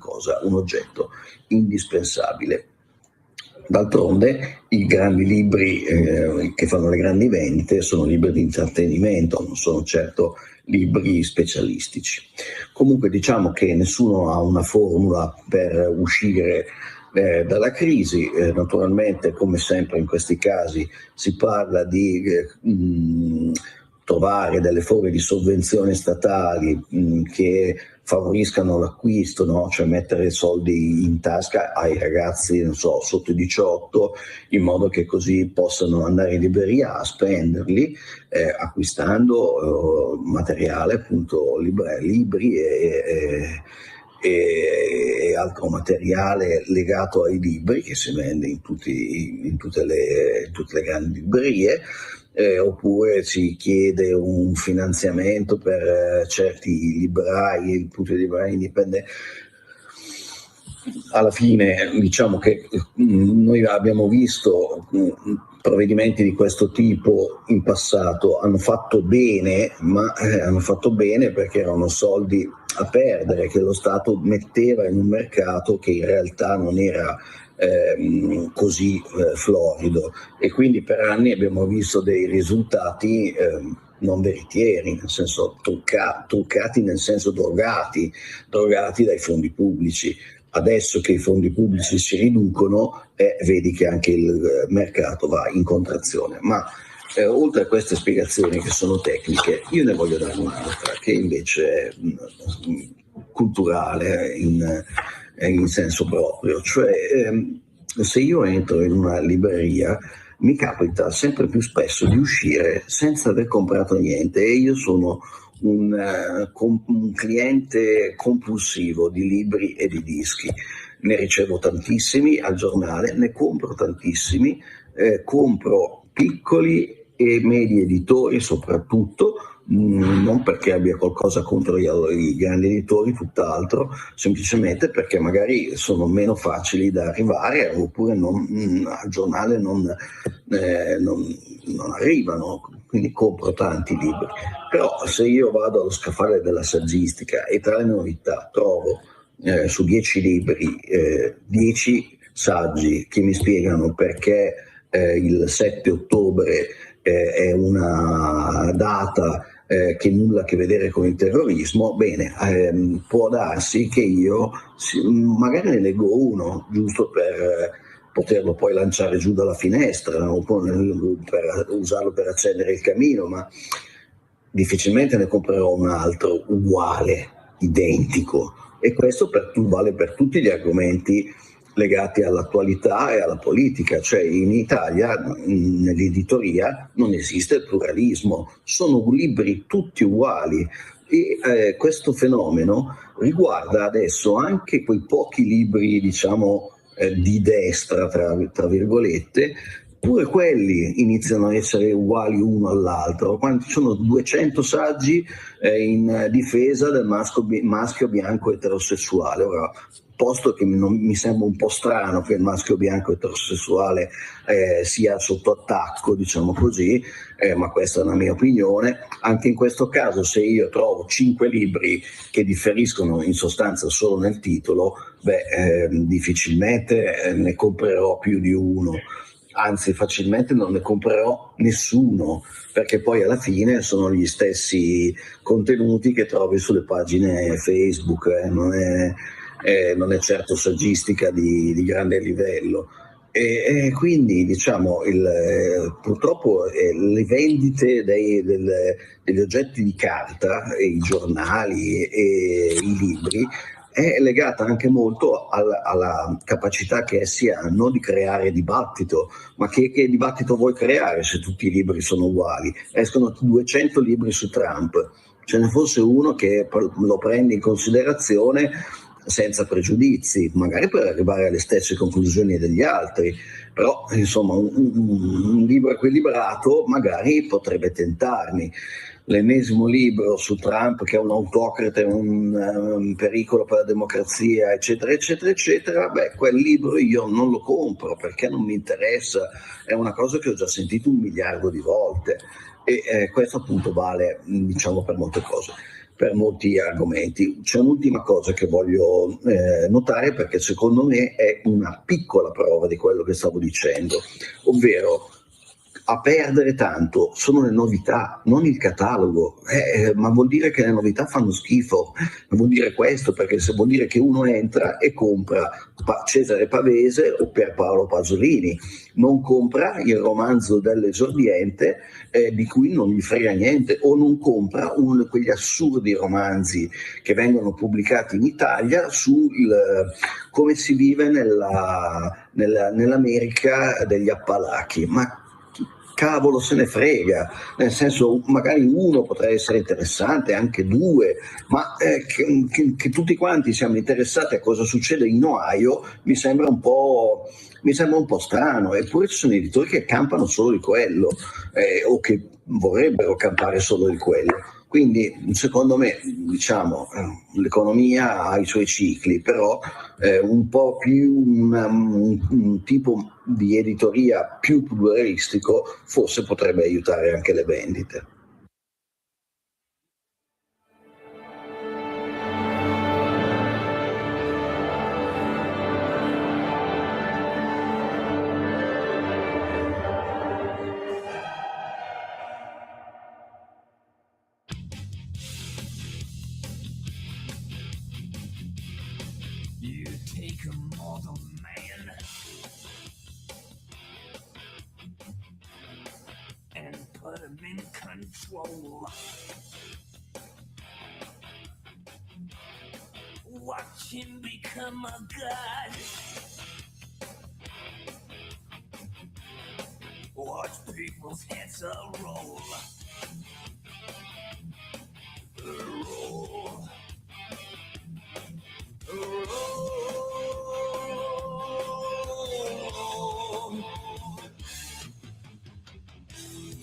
oggetto indispensabile. D'altronde i grandi libri che fanno le grandi vendite sono libri di intrattenimento, non sono certo libri specialistici. Comunque diciamo che nessuno ha una formula per uscire dalla crisi, naturalmente come sempre in questi casi si parla di trovare delle forme di sovvenzioni statali che favoriscano l'acquisto, no? Cioè mettere soldi in tasca ai ragazzi, non so, sotto i 18, in modo che così possano andare in libreria a spenderli acquistando materiale, appunto libri e altro materiale legato ai libri che si vende in tutte le grandi librerie. Oppure si chiede un finanziamento per certi librai, tutti i librai indipendenti. Alla fine diciamo che noi abbiamo visto provvedimenti di questo tipo in passato, hanno fatto bene, ma hanno fatto bene perché erano soldi a perdere che lo Stato metteva in un mercato che in realtà non era così florido, e quindi per anni abbiamo visto dei risultati non veritieri, nel senso truccati, nel senso drogati dai fondi pubblici. Adesso che i fondi pubblici si riducono, vedi che anche il mercato va in contrazione. Ma oltre a queste spiegazioni che sono tecniche, io ne voglio dare un'altra che invece è culturale in senso proprio, cioè se io entro in una libreria mi capita sempre più spesso di uscire senza aver comprato niente, e io sono un cliente compulsivo di libri e di dischi, ne ricevo tantissimi al giornale, ne compro tantissimi, compro piccoli e medi editori soprattutto, non perché abbia qualcosa contro i grandi editori, tutt'altro, semplicemente perché magari sono meno facili da arrivare oppure al giornale non arrivano, quindi compro tanti libri. Però se io vado allo scaffale della saggistica e tra le novità trovo su 10 libri 10 saggi che mi spiegano perché il 7 ottobre è una data che nulla a che vedere con il terrorismo, bene, può darsi che io magari ne leggo uno, giusto per poterlo poi lanciare giù dalla finestra o per usarlo per accendere il camino, ma difficilmente ne comprerò un altro uguale, identico. E questo vale per tutti gli argomenti legati all'attualità e alla politica, cioè in Italia nell'editoria non esiste il pluralismo, sono libri tutti uguali e questo fenomeno riguarda adesso anche quei pochi libri, diciamo, di destra, tra virgolette, pure quelli iniziano a essere uguali uno all'altro. Quando ci sono 200 saggi in difesa del maschio bianco eterosessuale. Ora, posto che mi sembra un po' strano che il maschio bianco eterosessuale sia sotto attacco, diciamo così, ma questa è una mia opinione, anche in questo caso se io trovo 5 libri che differiscono in sostanza solo nel titolo, difficilmente ne comprerò più di uno. Anzi, facilmente non ne comprerò nessuno, perché poi alla fine sono gli stessi contenuti che trovi sulle pagine Facebook, non è certo saggistica di grande livello. E quindi diciamo purtroppo le vendite degli oggetti di carta, i giornali e i libri, è legata anche molto alla capacità che essi hanno di creare dibattito. Ma che dibattito vuoi creare se tutti i libri sono uguali? Escono 200 libri su Trump, ce ne fosse uno che lo prende in considerazione senza pregiudizi, magari per arrivare alle stesse conclusioni degli altri, però insomma un libro equilibrato magari potrebbe tentarmi. L'ennesimo libro su Trump che è un autocrate, un pericolo per la democrazia, eccetera, eccetera, eccetera, quel libro io non lo compro perché non mi interessa, è una cosa che ho già sentito 1 miliardo di volte e questo appunto vale, diciamo, per molte cose, per molti argomenti. C'è un'ultima cosa che voglio notare perché secondo me è una piccola prova di quello che stavo dicendo, ovvero a perdere tanto sono le novità, non il catalogo, ma vuol dire che le novità fanno schifo, vuol dire questo, perché se vuol dire che uno entra e compra Cesare Pavese o Pierpaolo Pasolini, non compra il romanzo dell'esordiente di cui non gli frega niente, o non compra uno di quegli assurdi romanzi che vengono pubblicati in Italia su come si vive nell'America degli Appalachi. Ma cavolo se ne frega, nel senso magari uno potrà essere interessante, anche 2, ma che tutti quanti siamo interessati a cosa succede in Ohio mi sembra un po' strano, eppure ci sono editori che campano solo di quello o che vorrebbero campare solo di quello. Quindi secondo me, diciamo, l'economia ha i suoi cicli, però un po' più un tipo di editoria più pluralistico forse potrebbe aiutare anche le vendite. Watch him become a god. Watch people's heads roll. Roll. Roll.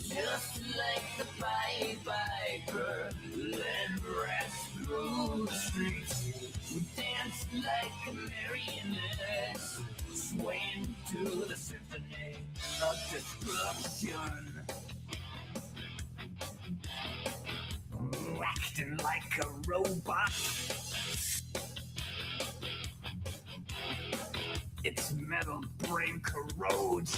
just like the Pied Piper, led rats through the streets. We danced like a marionette, swaying to the symphony of destruction. Acting like a robot. Its metal brain corrodes.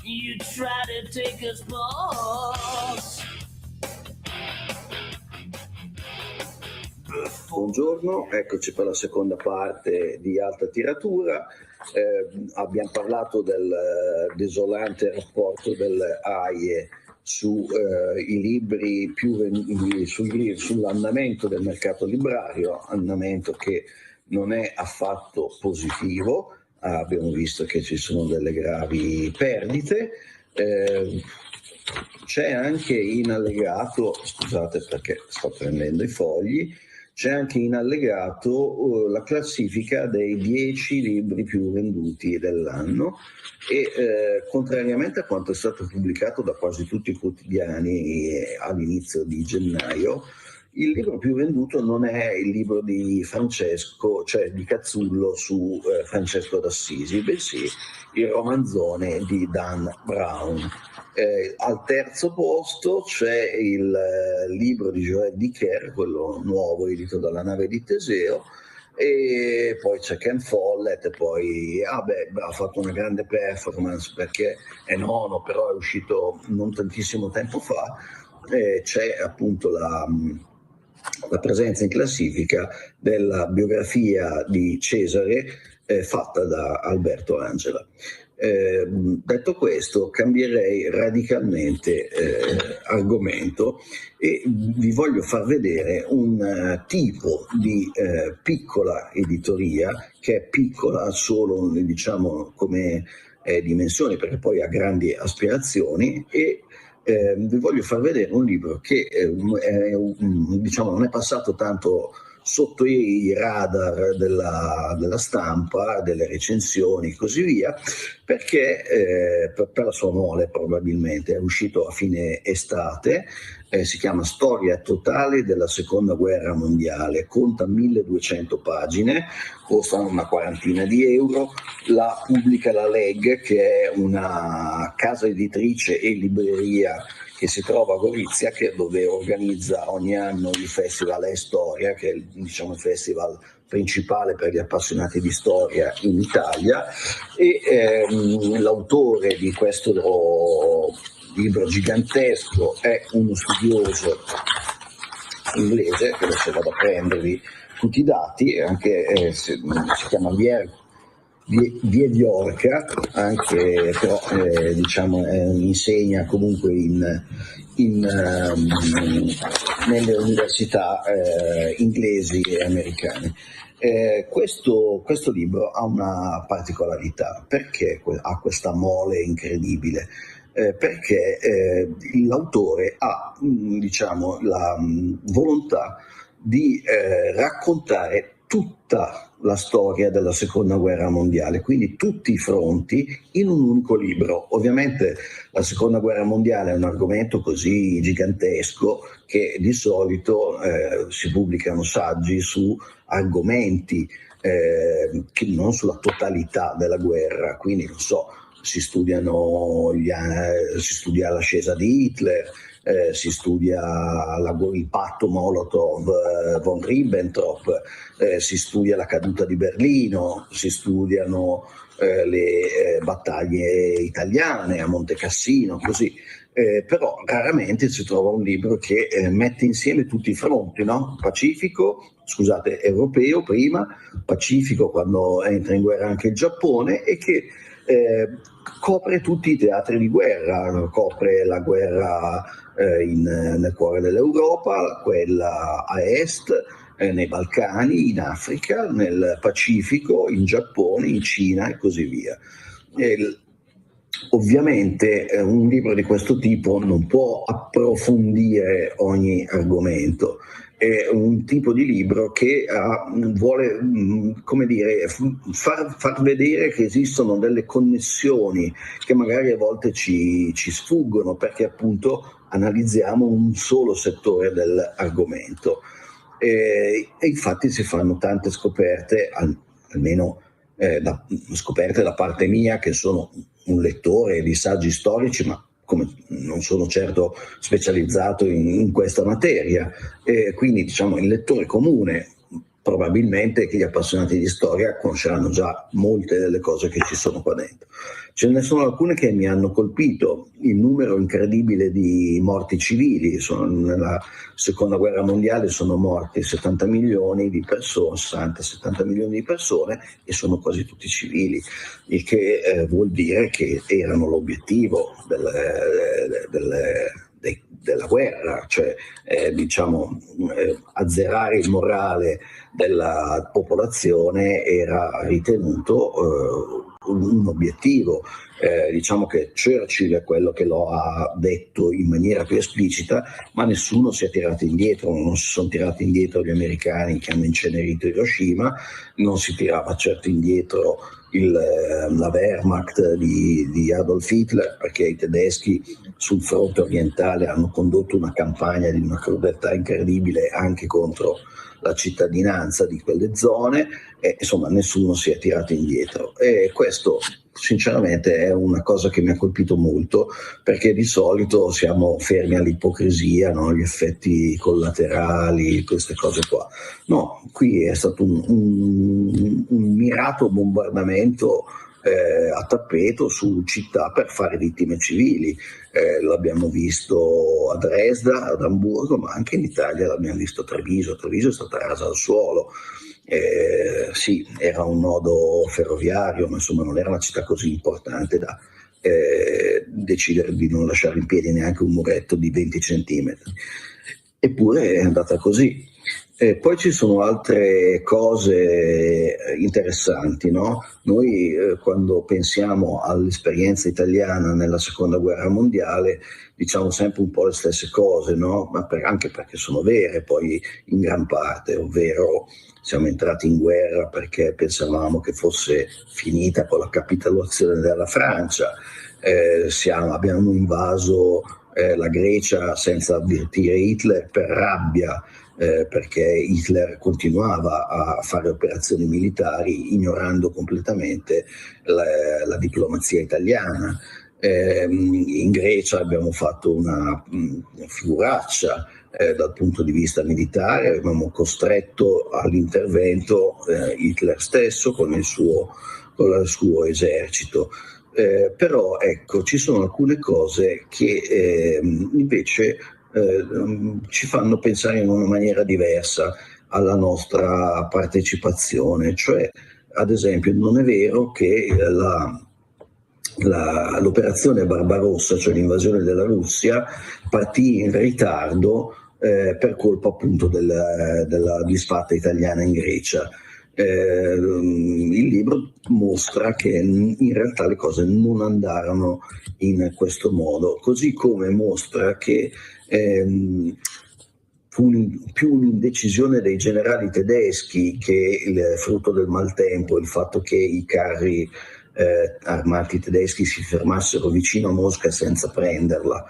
You try to take us balls. Buongiorno, eccoci per la seconda parte di Alta Tiratura. Abbiamo parlato del desolante rapporto delle AIE sui libri più venuti, sull'andamento del mercato librario, andamento che non è affatto positivo. Abbiamo visto che ci sono delle gravi perdite. C'è anche in allegato, scusate perché sto prendendo i fogli, c'è anche in allegato la classifica dei 10 libri più venduti dell'anno e contrariamente a quanto è stato pubblicato da quasi tutti i quotidiani all'inizio di gennaio, il libro più venduto non è il libro di Francesco, cioè di Cazzullo su Francesco d'Assisi, bensì il romanzone di Dan Brown. Al terzo posto c'è il libro di Joël Dicker, quello nuovo edito dalla Nave di Teseo, e poi c'è Ken Follett, e poi ha fatto una grande performance perché è nono, però è uscito non tantissimo tempo fa. C'è appunto la presenza in classifica della biografia di Cesare fatta da Alberto Angela. Detto questo, cambierei radicalmente argomento e vi voglio far vedere un tipo di piccola editoria che è piccola solo, diciamo, come dimensioni, perché poi ha grandi aspirazioni, e vi voglio far vedere un libro che diciamo, non è passato tanto sotto i radar della stampa, delle recensioni e così via, perché per la sua mole probabilmente è uscito a fine estate. Si chiama Storia totale della seconda guerra mondiale, conta 1200 pagine, costa una quarantina di euro, la pubblica la Leg, che è una casa editrice e libreria che si trova a Gorizia, dove organizza ogni anno il Festival è Storia, che è diciamo, il festival principale per gli appassionati di storia in Italia, e l'autore di questo libro gigantesco è uno studioso inglese, che adesso vado a prendervi tutti i dati, anche si chiama Viediorca, anche però diciamo insegna comunque nelle università inglesi e americane. Questo libro ha una particolarità. Perché ha questa mole incredibile? Perché l'autore ha diciamo, la volontà di raccontare tutta la storia della seconda guerra mondiale, quindi tutti i fronti in un unico libro. Ovviamente la seconda guerra mondiale è un argomento così gigantesco che di solito si pubblicano saggi su argomenti che non sulla totalità della guerra, quindi non so, si studia l'ascesa di Hitler, si studia il patto Molotov-von Ribbentrop, si studia la caduta di Berlino, si studiano le battaglie italiane a Monte Cassino, così. Però raramente si trova un libro che mette insieme tutti i fronti, no? Europeo prima, Pacifico quando entra in guerra anche il Giappone, e che copre tutti i teatri di guerra, copre la guerra nel cuore dell'Europa, quella a est, nei Balcani, in Africa, nel Pacifico, in Giappone, in Cina e così via. Ovviamente un libro di questo tipo non può approfondire ogni argomento, è un tipo di libro che vuole, come dire, far vedere che esistono delle connessioni che magari a volte ci sfuggono, perché appunto analizziamo un solo settore dell'argomento. E infatti si fanno tante scoperte, almeno scoperte da parte mia, che sono un lettore di saggi storici, ma come non sono certo specializzato in questa materia, quindi diciamo il lettore comune, probabilmente che gli appassionati di storia conosceranno già molte delle cose che ci sono qua dentro. Ce ne sono alcune che mi hanno colpito: il numero incredibile di morti civili. Nella seconda guerra mondiale sono morti 70 milioni di persone, 60-70 milioni di persone, e sono quasi tutti civili, il che vuol dire che erano l'obiettivo della guerra, cioè azzerare il morale della popolazione era ritenuto un obiettivo. Diciamo che Churchill è quello che lo ha detto in maniera più esplicita, ma nessuno si è tirato indietro. Non si sono tirati indietro gli americani che hanno incenerito Hiroshima, non si tirava certo indietro la Wehrmacht di Adolf Hitler, perché i tedeschi sul fronte orientale hanno condotto una campagna di una crudeltà incredibile anche contro la cittadinanza di quelle zone, e insomma nessuno si è tirato indietro. E questo sinceramente è una cosa che mi ha colpito molto, perché di solito siamo fermi all'ipocrisia, no? Gli effetti collaterali, queste cose qua. No, qui è stato un mirato bombardamento a tappeto su città per fare vittime civili. L'abbiamo visto a Dresda, ad Amburgo, ma anche in Italia l'abbiamo visto a Treviso. Treviso è stata rasa al suolo. Sì, era un nodo ferroviario, ma insomma non era una città così importante da decidere di non lasciare in piedi neanche un muretto di 20 centimetri. Eppure è andata così. Poi ci sono altre cose interessanti, no? Noi quando pensiamo all'esperienza italiana nella seconda guerra mondiale diciamo sempre un po' le stesse cose, no? Ma anche perché sono vere poi in gran parte, ovvero siamo entrati in guerra perché pensavamo che fosse finita con la capitolazione della Francia, abbiamo invaso la Grecia senza avvertire Hitler per rabbia, perché Hitler continuava a fare operazioni militari ignorando completamente la diplomazia italiana. In Grecia abbiamo fatto una figuraccia dal punto di vista militare, abbiamo costretto all'intervento Hitler stesso con il suo esercito. Però ecco, ci sono alcune cose che invece ci fanno pensare in una maniera diversa alla nostra partecipazione, cioè ad esempio non è vero che l'operazione Barbarossa, cioè l'invasione della Russia, partì in ritardo per colpa appunto della disfatta italiana in Grecia. Il libro mostra che in realtà le cose non andarono in questo modo, così come mostra che fu più un'indecisione dei generali tedeschi che il frutto del maltempo, il fatto che i carri armati tedeschi si fermassero vicino a Mosca senza prenderla.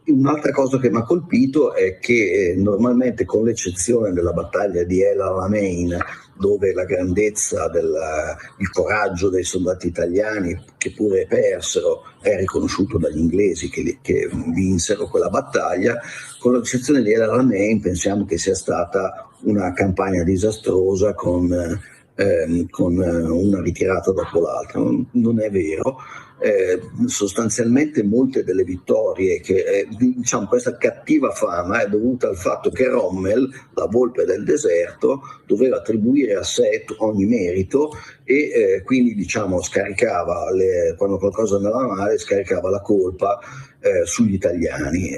Un'altra cosa che mi ha colpito è che normalmente, con l'eccezione della battaglia di El Alamein, dove la grandezza il coraggio dei soldati italiani, che pure persero, è riconosciuto dagli inglesi che vinsero quella battaglia, con l'eccezione di El Alamein pensiamo che sia stata una campagna disastrosa con una ritirata dopo l'altra. Non è vero. Sostanzialmente molte delle vittorie diciamo, questa cattiva fama è dovuta al fatto che Rommel, la volpe del deserto, doveva attribuire a sé ogni merito e quindi diciamo scaricava quando qualcosa andava male, scaricava la colpa sugli italiani.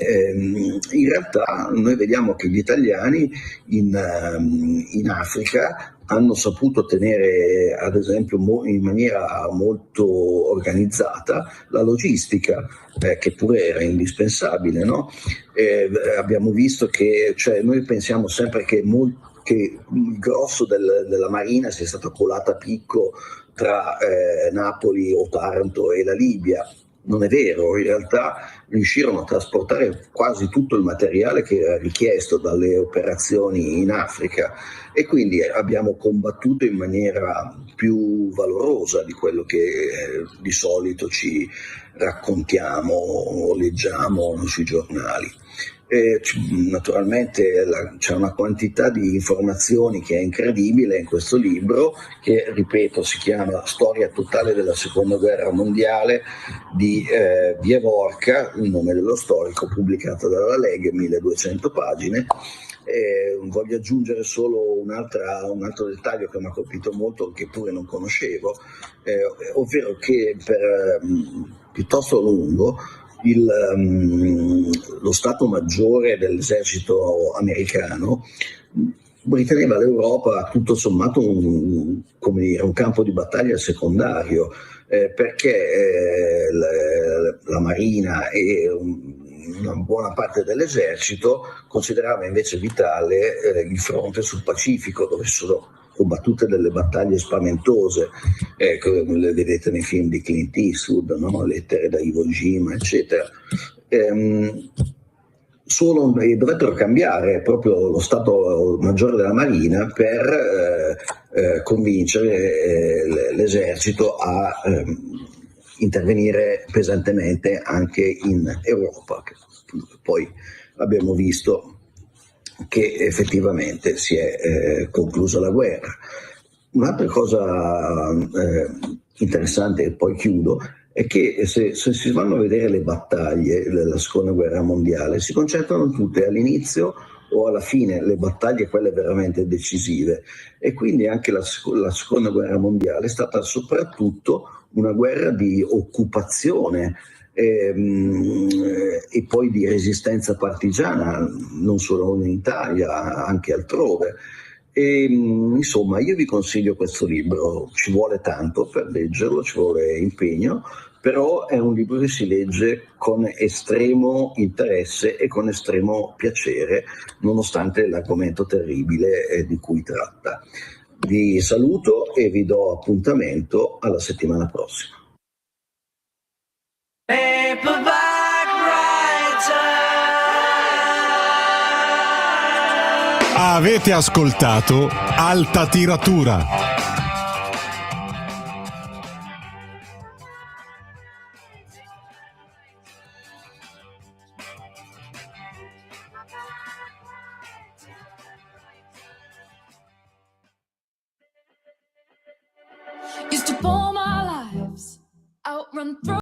In realtà noi vediamo che gli italiani in Africa hanno saputo tenere, ad esempio, in maniera molto organizzata la logistica, che pure era indispensabile, no? Abbiamo visto che, cioè, noi pensiamo sempre che il grosso della Marina sia stato colato a picco tra Napoli o Taranto e la Libia. Non è vero, in realtà riuscirono a trasportare quasi tutto il materiale che era richiesto dalle operazioni in Africa, e quindi abbiamo combattuto in maniera più valorosa di quello che di solito ci raccontiamo o leggiamo sui giornali. Naturalmente c'è una quantità di informazioni che è incredibile in questo libro, che, ripeto, si chiama Storia totale della seconda guerra mondiale di Vievorka, il nome dello storico, pubblicato dalla Lega, 1200 pagine. Voglio aggiungere solo un altro dettaglio che mi ha colpito molto, che pure non conoscevo, ovvero che per piuttosto a lungo lo Stato Maggiore dell'esercito americano riteneva l'Europa tutto sommato un campo di battaglia secondario, perché la Marina e una buona parte dell'esercito considerava invece vitale il fronte sul Pacifico, dove sono combattute delle battaglie spaventose, le vedete nei film di Clint Eastwood, no? Lettere da Iwo Jima, eccetera. Dovettero cambiare proprio lo Stato Maggiore della Marina per convincere l'esercito a intervenire pesantemente anche in Europa. Poi abbiamo visto che effettivamente si è conclusa la guerra. Un'altra cosa interessante, e poi chiudo, è che se si vanno a vedere le battaglie della seconda guerra mondiale, si concentrano tutte all'inizio o alla fine, le battaglie quelle veramente decisive, e quindi anche la seconda guerra mondiale è stata soprattutto una guerra di occupazione e poi di resistenza partigiana, non solo in Italia, anche altrove. Insomma, io vi consiglio questo libro, ci vuole tanto per leggerlo, ci vuole impegno, però è un libro che si legge con estremo interesse e con estremo piacere, nonostante l'argomento terribile di cui tratta. Vi saluto e vi do appuntamento alla settimana prossima. Avete ascoltato Alta Tiratura. Used to pull my